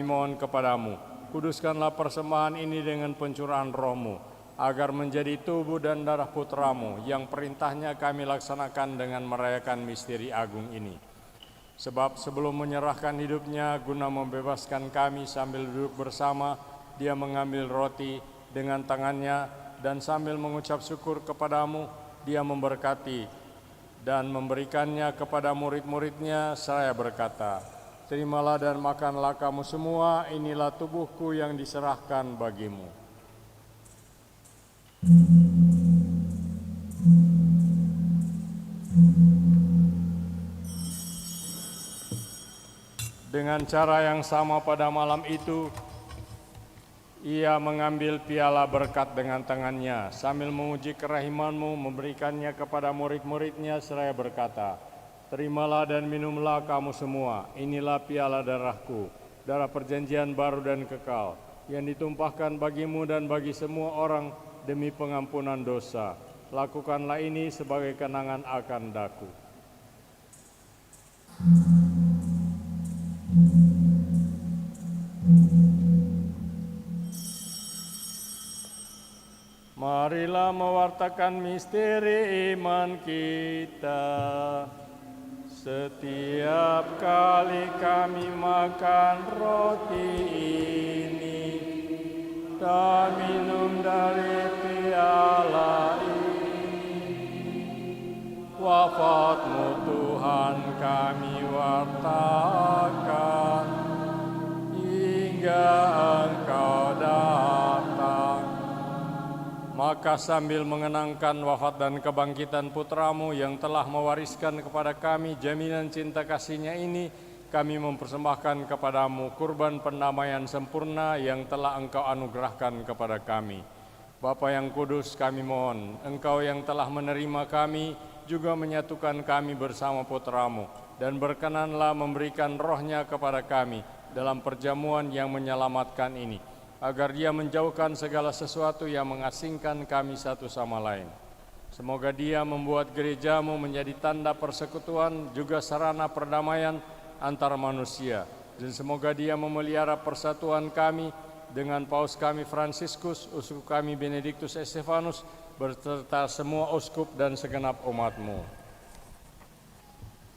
mohon kepadamu, kuduskanlah persembahan ini dengan pencurahan Roh-Mu, agar menjadi tubuh dan darah Putra-Mu yang perintahnya kami laksanakan dengan merayakan misteri agung ini. Sebab sebelum menyerahkan hidupnya guna membebaskan kami sambil duduk bersama, Dia mengambil roti dengan tangannya, dan sambil mengucap syukur kepadamu, Dia memberkati dan memberikannya kepada murid-muridnya, seraya berkata, "Terimalah dan makanlah kamu semua, inilah tubuhku yang diserahkan bagimu." Dengan cara yang sama pada malam itu, Ia mengambil piala berkat dengan tangannya, sambil memuji kerahiman-Mu, memberikannya kepada murid-muridnya, seraya berkata, "Terimalah dan minumlah kamu semua, inilah piala darah-Ku, darah perjanjian baru dan kekal, yang ditumpahkan bagimu dan bagi semua orang demi pengampunan dosa. Lakukanlah ini sebagai kenangan akan Daku." Marilah mewartakan misteri iman kita. Setiap kali kami makan roti ini dan minum dari piala ini, wafat-Mu Tuhan kami wartakan hingga Engkau datang. Maka sambil mengenangkan wafat dan kebangkitan Putra-Mu yang telah mewariskan kepada kami jaminan cinta kasih-Nya ini, kami mempersembahkan kepadamu kurban pendamaian sempurna yang telah Engkau anugerahkan kepada kami. Bapa yang kudus, kami mohon, Engkau yang telah menerima kami, juga menyatukan kami bersama Putra-Mu, dan berkenanlah memberikan Roh-Nya kepada kami dalam perjamuan yang menyelamatkan ini, agar Dia menjauhkan segala sesuatu yang mengasingkan kami satu sama lain. Semoga Dia membuat gerejamu menjadi tanda persekutuan, juga sarana perdamaian antara manusia. Dan semoga Dia memelihara persatuan kami dengan Paus kami Fransiskus, uskup kami Benediktus Estefanus, beserta semua uskup dan segenap umat-Mu.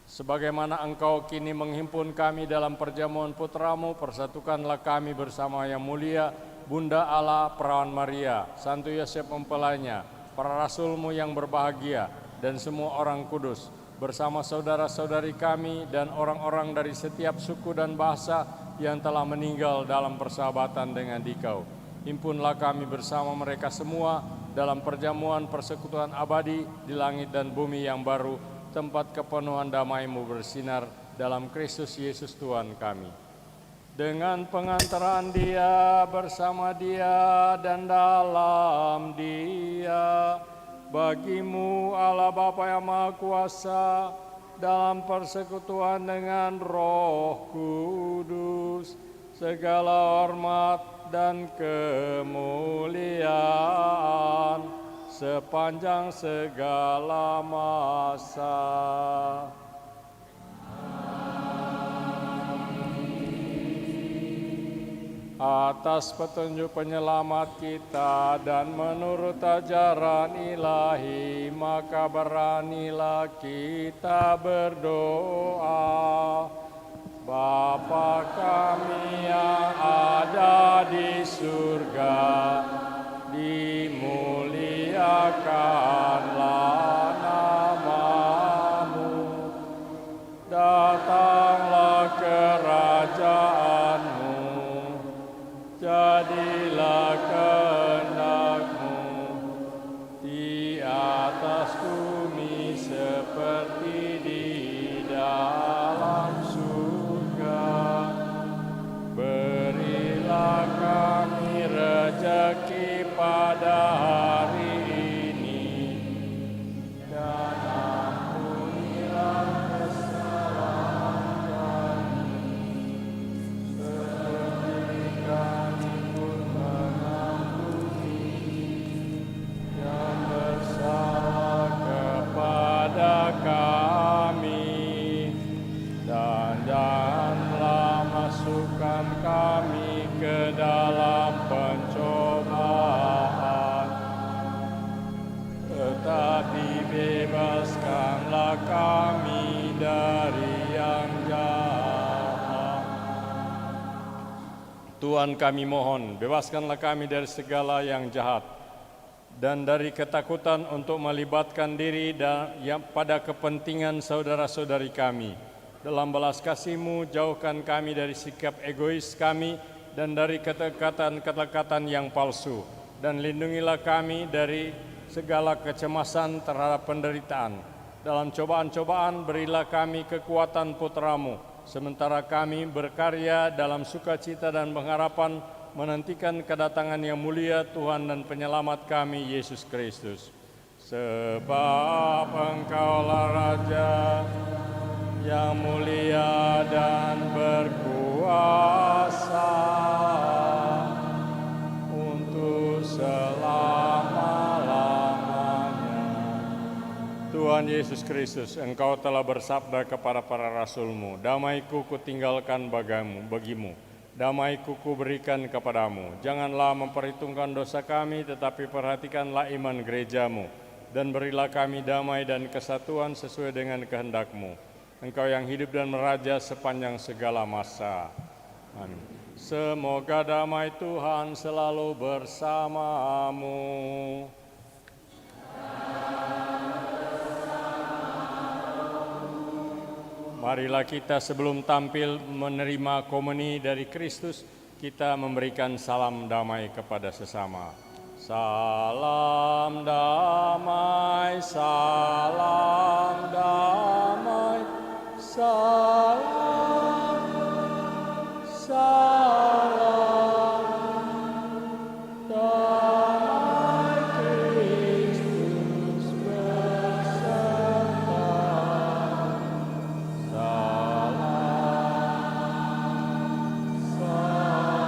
Sebagaimana Engkau kini menghimpun kami dalam perjamuan putra-Mu, persatukanlah kami bersama yang mulia, Bunda Allah Perawan Maria, Santo Yosef mempelainya, para rasul-Mu yang berbahagia, dan semua orang kudus, bersama saudara-saudari kami dan orang-orang dari setiap suku dan bahasa yang telah meninggal dalam persahabatan dengan Dikau. Himpunlah kami bersama mereka semua dalam perjamuan persekutuan abadi di langit dan bumi yang baru, tempat kepenuhan damai-Mu bersinar dalam Kristus Yesus Tuhan kami. Dengan pengantaran Dia, bersama Dia, dan dalam Dia, bagi-Mu Allah Bapa yang Maha Kuasa, dalam persekutuan dengan Roh Kudus, segala hormat dan kemuliaan sepanjang segala masa. Atas petunjuk penyelamat kita dan menurut ajaran ilahi, maka beranilah kita berdoa. Bapa kami yang ada di surga, dimuliakanlah nama-Mu, datanglah kerajaan-Mu, jadilah kehendak-Mu di atas bumi seperti di dalam surga. Berilah kami rezeki pada hari ini, dan ampunilah kesalahan kami, seperti kami pun mengampuni yang bersalah kepada kami. Dan janganlah masukkan kami ke dalam pencobaan, tetapi bebaskanlah kami dari yang jahat. Tuhan kami mohon, bebaskanlah kami dari segala yang jahat, dan dari ketakutan untuk melibatkan diri pada kepentingan saudara-saudari kami. Dalam belas kasih-Mu, jauhkan kami dari sikap egois kami dan dari ketekatan-ketekatan yang palsu, dan lindungilah kami dari segala kecemasan terhadap penderitaan. Dalam cobaan-cobaan berilah kami kekuatan putra-Mu, sementara kami berkarya dalam sukacita dan pengharapan menantikan kedatangan yang mulia Tuhan dan penyelamat kami, Yesus Kristus. Sebab Engkaulah Raja yang mulia dan berkuasa untuk selama-lamanya. Tuhan Yesus Kristus, Engkau telah bersabda kepada para rasul-Mu, damai-Ku kutinggalkan bagimu, damai-Ku kuberikan kepadamu. Janganlah memperhitungkan dosa kami, tetapi perhatikanlah iman gereja-Mu, dan berilah kami damai dan kesatuan sesuai dengan kehendak-Mu. Engkau yang hidup dan meraja sepanjang segala masa. Amin. Semoga damai Tuhan selalu bersamamu. Marilah kita sebelum tampil menerima komuni dari Kristus, kita memberikan salam damai kepada sesama. Salam damai, salam damai, salam, salam damai Kristus beserta. Salam, salam.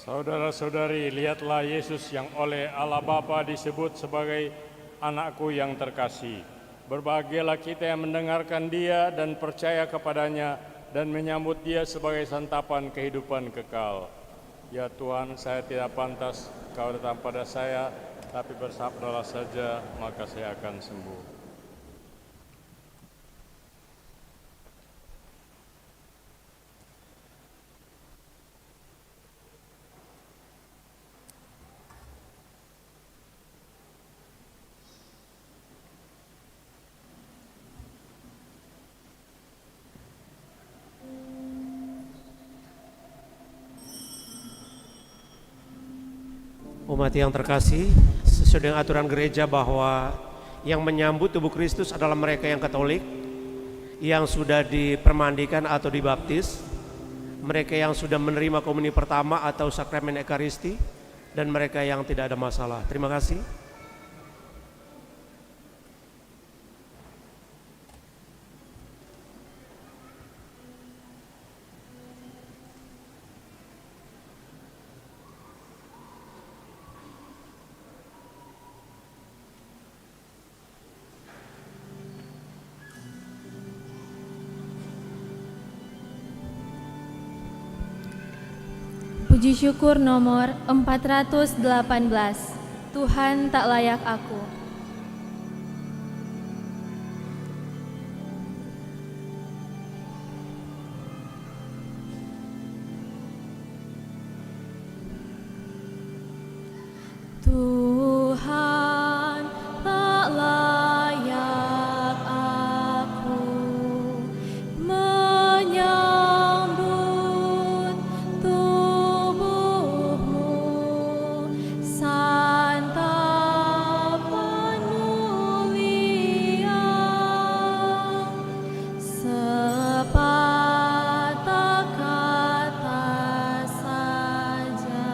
Saudara-saudari, lihatlah Yesus yang oleh Allah Bapa disebut sebagai anakku yang terkasih. Berbahagialah kita yang mendengarkan Dia dan percaya kepadanya dan menyambut Dia sebagai santapan kehidupan kekal. Ya Tuhan, saya tidak pantas Kau datang pada saya, tapi bersabdalah saja, maka saya akan sembuh. Umat yang terkasih, sesuai dengan aturan gereja bahwa yang menyambut tubuh Kristus adalah mereka yang Katolik, yang sudah dipermandikan atau dibaptis, mereka yang sudah menerima komuni pertama atau sakramen Ekaristi, dan mereka yang tidak ada masalah. Terima kasih. Puji syukur nomor 418. Tuhan tak layak aku. Tuhan tak layak aku menyambut tubuhmu, santapan mulia, sepatah kata saja.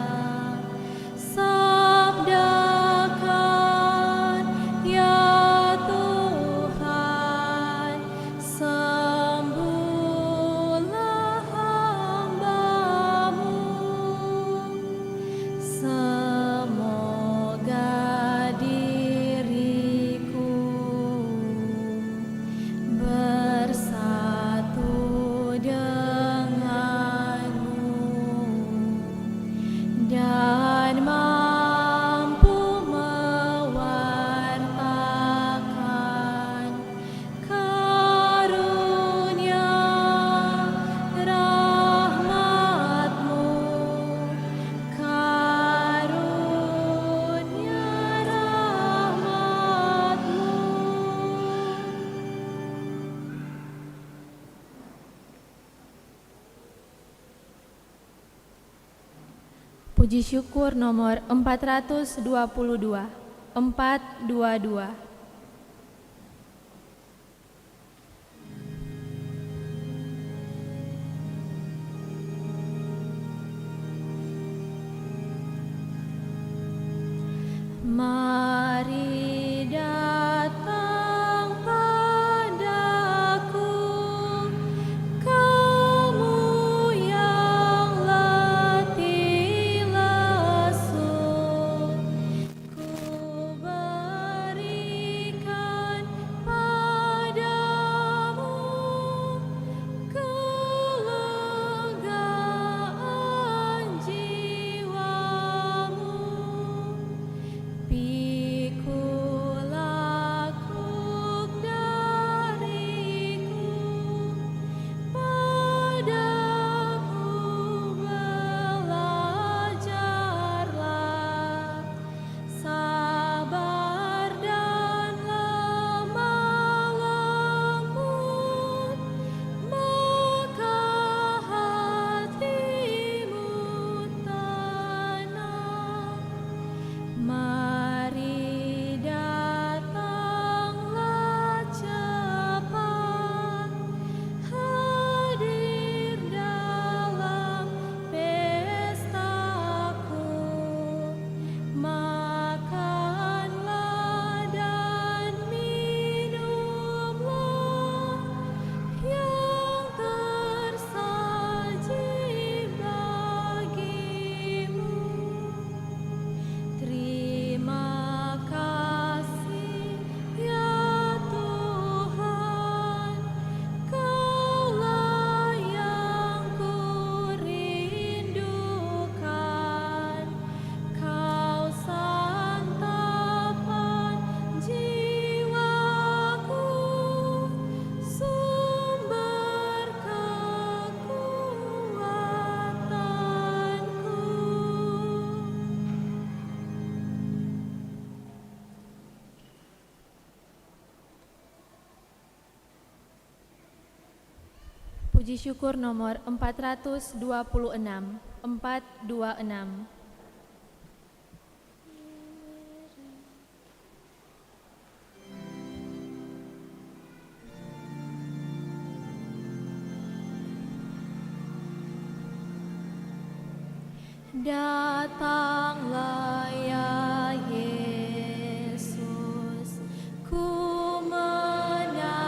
Sabdakan ya Tuhan, sembuhlah hamba-Mu. Semoga diriku bersatu denganmu dan mampu mewartakan karunia rahmat-Mu, karunia rahmat-Mu. Puji syukur nomor 422. 422. Mari datang padaku, kamu yang letih lesu, ku beri Puji syukur nomor 426, 426. Datanglah ya Yesus, ku menantimu.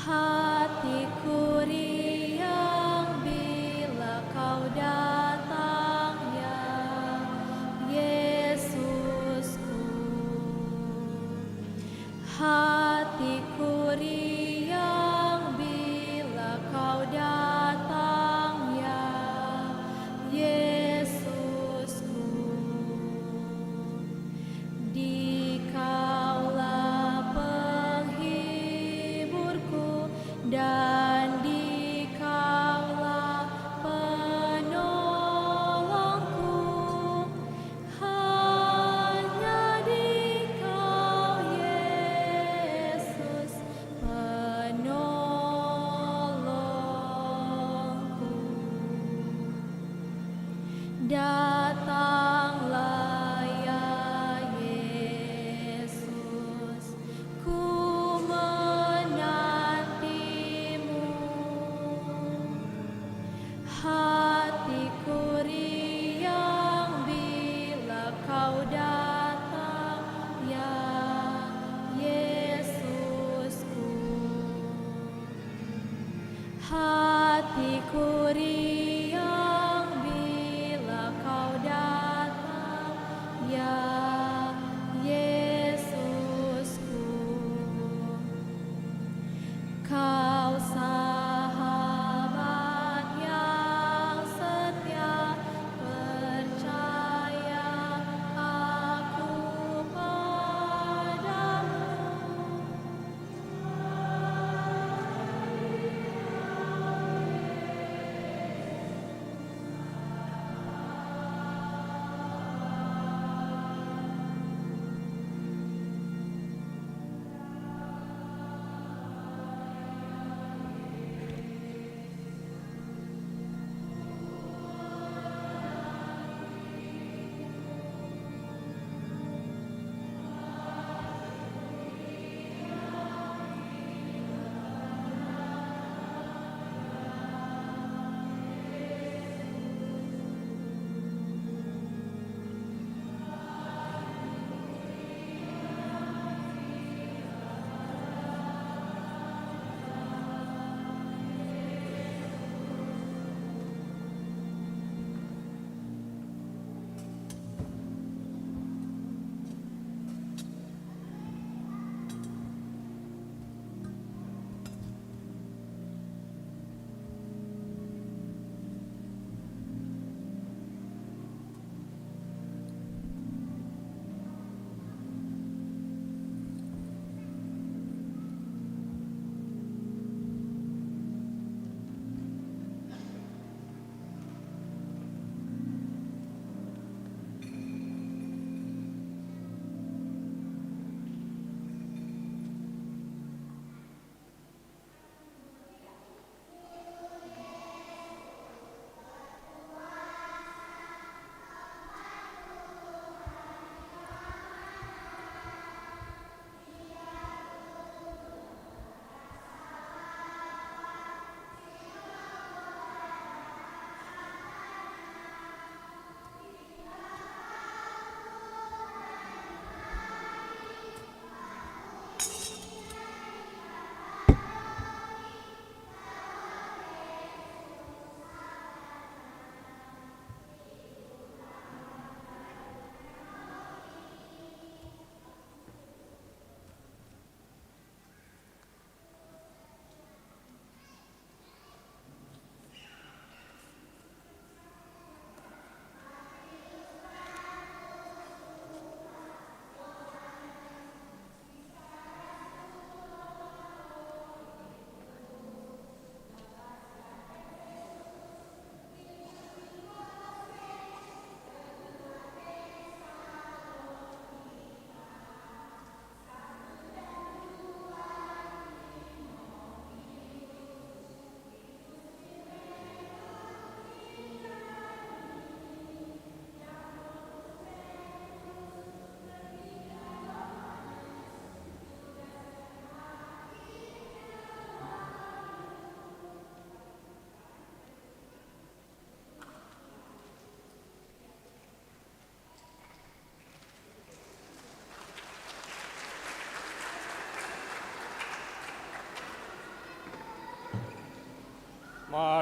Hatiku riang bila kau datang ya Yesusku. Hatiku riang bila kau datang ya Yesusku. Dikaulah penghiburku dan dikaulah penolongku. Hanya dikau Yesus penolongku. Datanglah ya Yesus, ku menantimu. Hatiku riang bila kau datang ya Yesusku. Hatiku riang bila kau datang ya Yesusku. Kau sahabat yang setia, percaya aku padamu.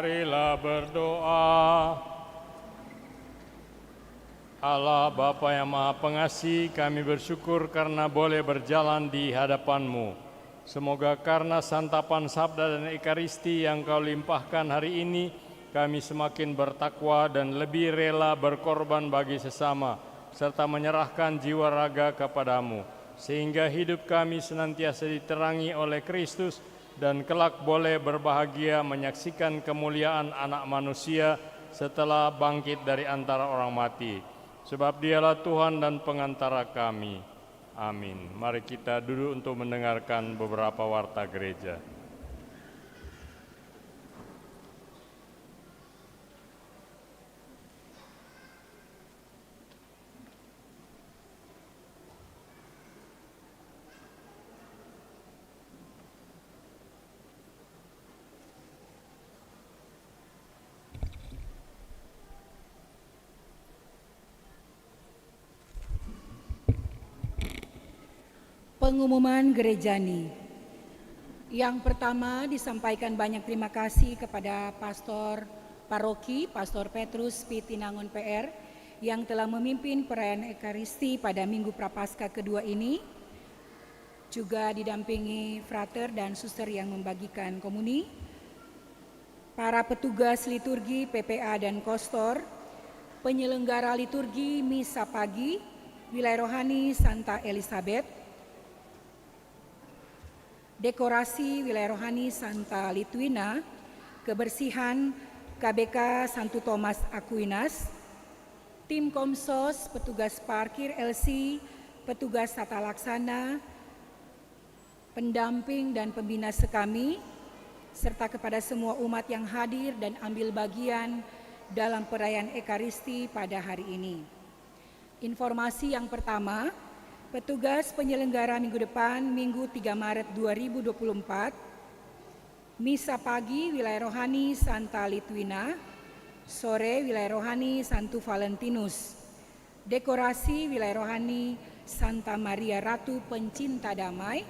Marilah berdoa. Allah Bapa yang Maha Pengasih, kami bersyukur karena boleh berjalan di hadapan-Mu. Semoga karena santapan sabda dan ekaristi yang Kau limpahkan hari ini, kami semakin bertakwa dan lebih rela berkorban bagi sesama, serta menyerahkan jiwa raga kepadamu, sehingga hidup kami senantiasa diterangi oleh Kristus dan kelak boleh berbahagia menyaksikan kemuliaan Anak Manusia setelah bangkit dari antara orang mati. Sebab Dialah Tuhan dan pengantara kami. Amin. Mari kita duduk untuk mendengarkan beberapa warta gereja. Pengumuman Gerejani. Yang pertama disampaikan banyak terima kasih kepada Pastor Paroki, Pastor Petrus Pitinangun PR, yang telah memimpin perayaan Ekaristi pada Minggu Prapaskah kedua ini, juga didampingi frater dan suster yang membagikan komuni, para petugas liturgi PPA dan Kostor, penyelenggara liturgi Misa Pagi, Wilayah Rohani Santa Elizabeth, dekorasi Wilayah Rohani Santa Litwina, kebersihan KBK Santo Thomas Aquinas, tim Komsos, petugas parkir LC, petugas tata laksana, pendamping dan pembina sekami, serta kepada semua umat yang hadir dan ambil bagian dalam perayaan Ekaristi pada hari ini. Informasi yang pertama, petugas penyelenggara minggu depan, Minggu 3 Maret 2024, Misa Pagi Wilayah Rohani Santa Litwina, sore Wilayah Rohani Santo Valentinus, dekorasi Wilayah Rohani Santa Maria Ratu Pencinta Damai,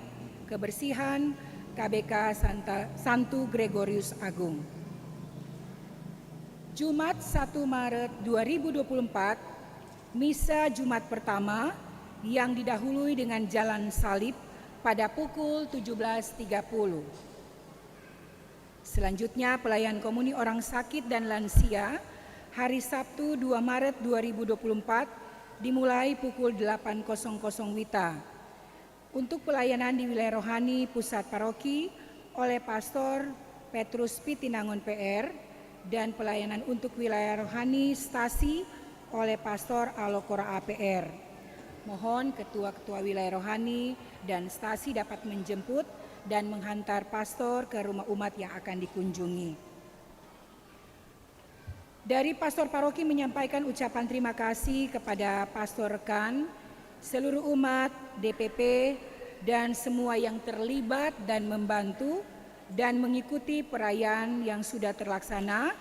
kebersihan KBK Santo Gregorius Agung. Jumat 1 Maret 2024, Misa Jumat pertama yang didahului dengan jalan salib pada pukul 17.30. Selanjutnya pelayan komuni orang sakit dan lansia hari Sabtu 2 Maret 2024 dimulai pukul 8.00 WITA. Untuk pelayanan di wilayah rohani pusat paroki oleh Pastor Petrus Pitinangun PR dan pelayanan untuk wilayah rohani stasi oleh Pastor Alokora APR. Mohon ketua-ketua wilayah rohani dan stasi dapat menjemput dan menghantar pastor ke rumah umat yang akan dikunjungi. Dari Pastor Paroki menyampaikan ucapan terima kasih kepada pastor rekan, seluruh umat, DPP, dan semua yang terlibat dan membantu dan mengikuti perayaan yang sudah terlaksana,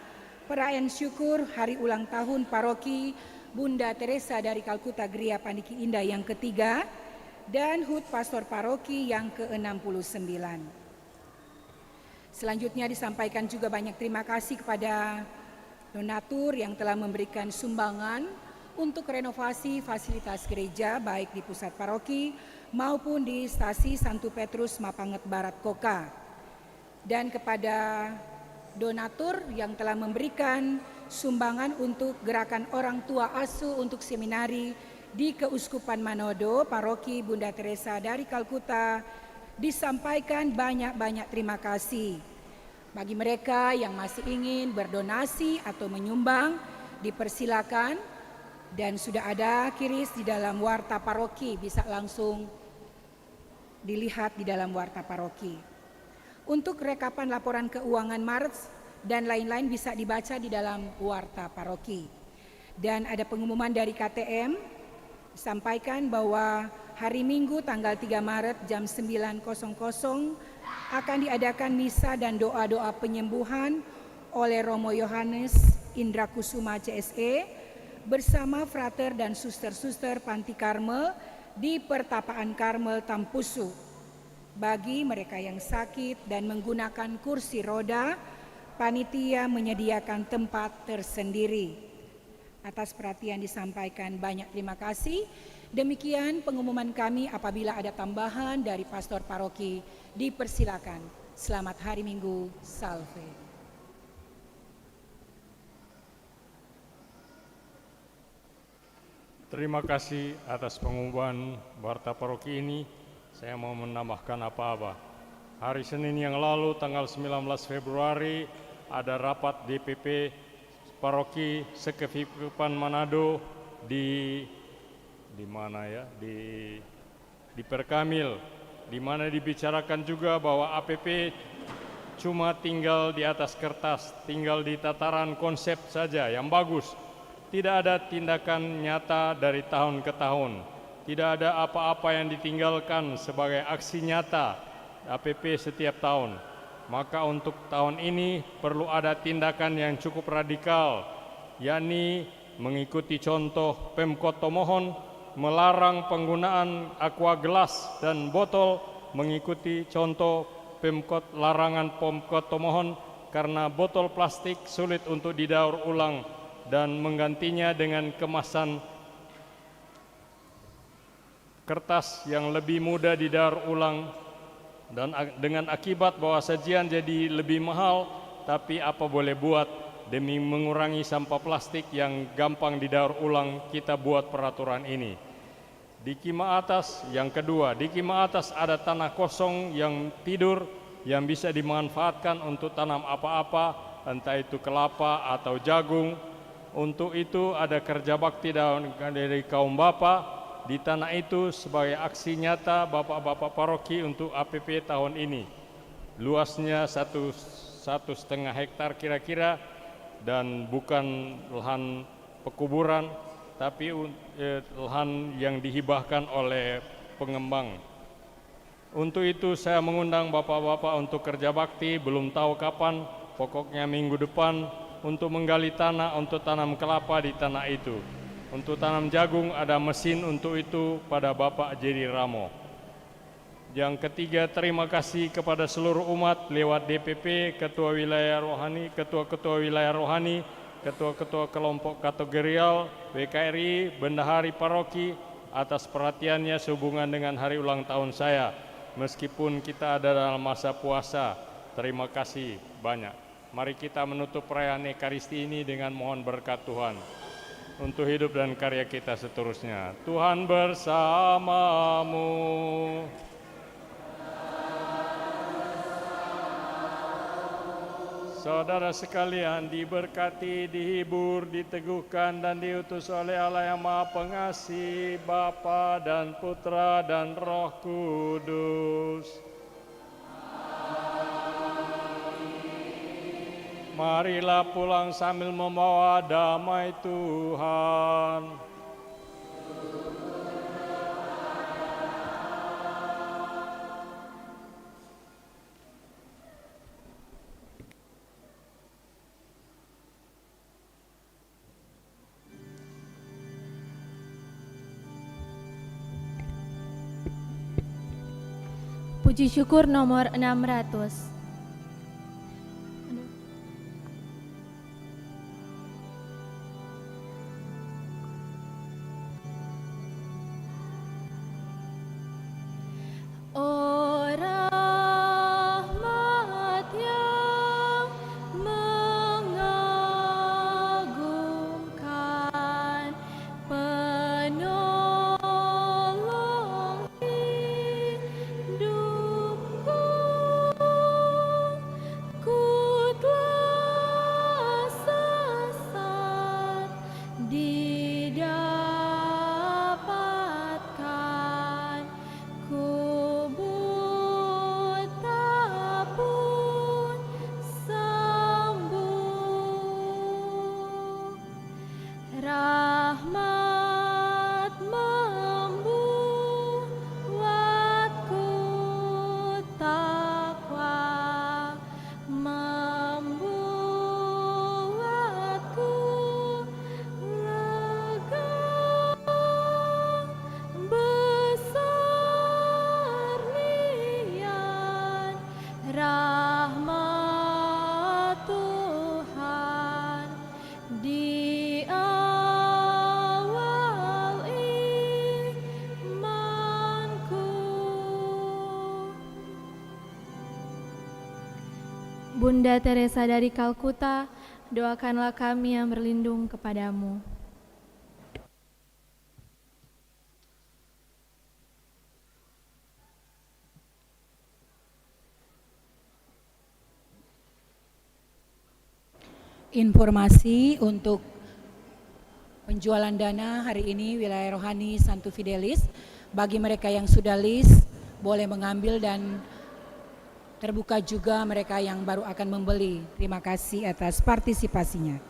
perayaan syukur hari ulang tahun Paroki Bunda Teresa dari Kalkuta Gria Paniki Indah yang ketiga, dan HUT Pastor Paroki yang ke-69. Selanjutnya disampaikan juga banyak terima kasih kepada donatur yang telah memberikan sumbangan untuk renovasi fasilitas gereja baik di pusat paroki maupun di stasi Santo Petrus Mapanget Barat Koka. Dan kepada donatur yang telah memberikan sumbangan untuk gerakan orang tua asuh untuk seminari di Keuskupan Manodo, Paroki Bunda Teresa dari Kalkuta, disampaikan banyak-banyak terima kasih. Bagi mereka yang masih ingin berdonasi atau menyumbang, dipersilakan, dan sudah ada kiris di dalam warta paroki, bisa langsung dilihat di dalam warta paroki. Untuk rekapan laporan keuangan Maret dan lain-lain bisa dibaca di dalam warta paroki. Dan ada pengumuman dari KTM, sampaikan bahwa hari Minggu tanggal 3 Maret jam 9.00 akan diadakan misa dan doa-doa penyembuhan oleh Romo Yohanes Indra Kusuma CSE bersama frater dan suster-suster Panti Karmel di Pertapaan Karmel Tampusu. Bagi mereka yang sakit dan menggunakan kursi roda, panitia menyediakan tempat tersendiri. Atas perhatian disampaikan banyak terima kasih. Demikian pengumuman kami. Apabila ada tambahan dari pastor paroki, dipersilakan. Selamat hari Minggu. Salve. Terima kasih atas pengumuman warta paroki ini. Saya mau menambahkan apa-apa. Hari Senin yang lalu tanggal 19 Februari ada rapat DPP Paroki Sekevipan Manado di mana ya? Di Perkamil, di mana dibicarakan juga bahwa APP cuma tinggal di atas kertas, tinggal di tataran konsep saja yang bagus. Tidak ada tindakan nyata dari tahun ke tahun. Tidak ada apa-apa yang ditinggalkan sebagai aksi nyata APP setiap tahun. Maka untuk tahun ini perlu ada tindakan yang cukup radikal, yakni mengikuti contoh Pemkot Tomohon, melarang penggunaan aqua gelas dan botol, mengikuti contoh larangan Pemkot Tomohon karena botol plastik sulit untuk didaur ulang dan menggantinya dengan kemasan kertas yang lebih mudah didaur ulang, dan dengan akibat bahwa sajian jadi lebih mahal, tapi apa boleh buat, demi mengurangi sampah plastik yang gampang didaur ulang, kita buat peraturan ini. Di Kima Atas, yang kedua, di Kima Atas ada tanah kosong yang tidur yang bisa dimanfaatkan untuk tanam apa-apa, entah itu kelapa atau jagung. Untuk itu ada kerja bakti dari kaum bapak di tanah itu sebagai aksi nyata bapak-bapak paroki untuk APP tahun ini. Luasnya 1,5 hektar kira-kira, dan bukan lahan pekuburan, tapi lahan yang dihibahkan oleh pengembang. Untuk itu saya mengundang bapak-bapak untuk kerja bakti, belum tahu kapan, pokoknya minggu depan, untuk menggali tanah untuk tanam kelapa di tanah itu. Untuk tanam jagung ada mesin untuk itu pada Bapak Jerry Ramo. Yang ketiga, terima kasih kepada seluruh umat lewat DPP, ketua wilayah rohani, ketua-ketua wilayah rohani, ketua-ketua kelompok kategorial, WKRI, bendahari paroki atas perhatiannya sehubungan dengan hari ulang tahun saya. Meskipun kita ada dalam masa puasa, terima kasih banyak. Mari kita menutup perayaan Ekaristi ini dengan mohon berkat Tuhan untuk hidup dan karya kita seterusnya. Tuhan bersamamu. Saudara sekalian, diberkati, dihibur, diteguhkan, dan diutus oleh Allah yang Maha Pengasih, Bapa dan Putra dan Roh Kudus. Marilah pulang sambil membawa damai Tuhan. Puji syukur nomor 600. Penolong hidupku. Bunda Teresa dari Kalkuta, doakanlah kami yang berlindung kepadamu. Informasi untuk penjualan dana hari ini wilayah rohani Santo Fidelis. Bagi mereka yang sudah list boleh mengambil dan terbuka juga mereka yang baru akan membeli. Terima kasih atas partisipasinya.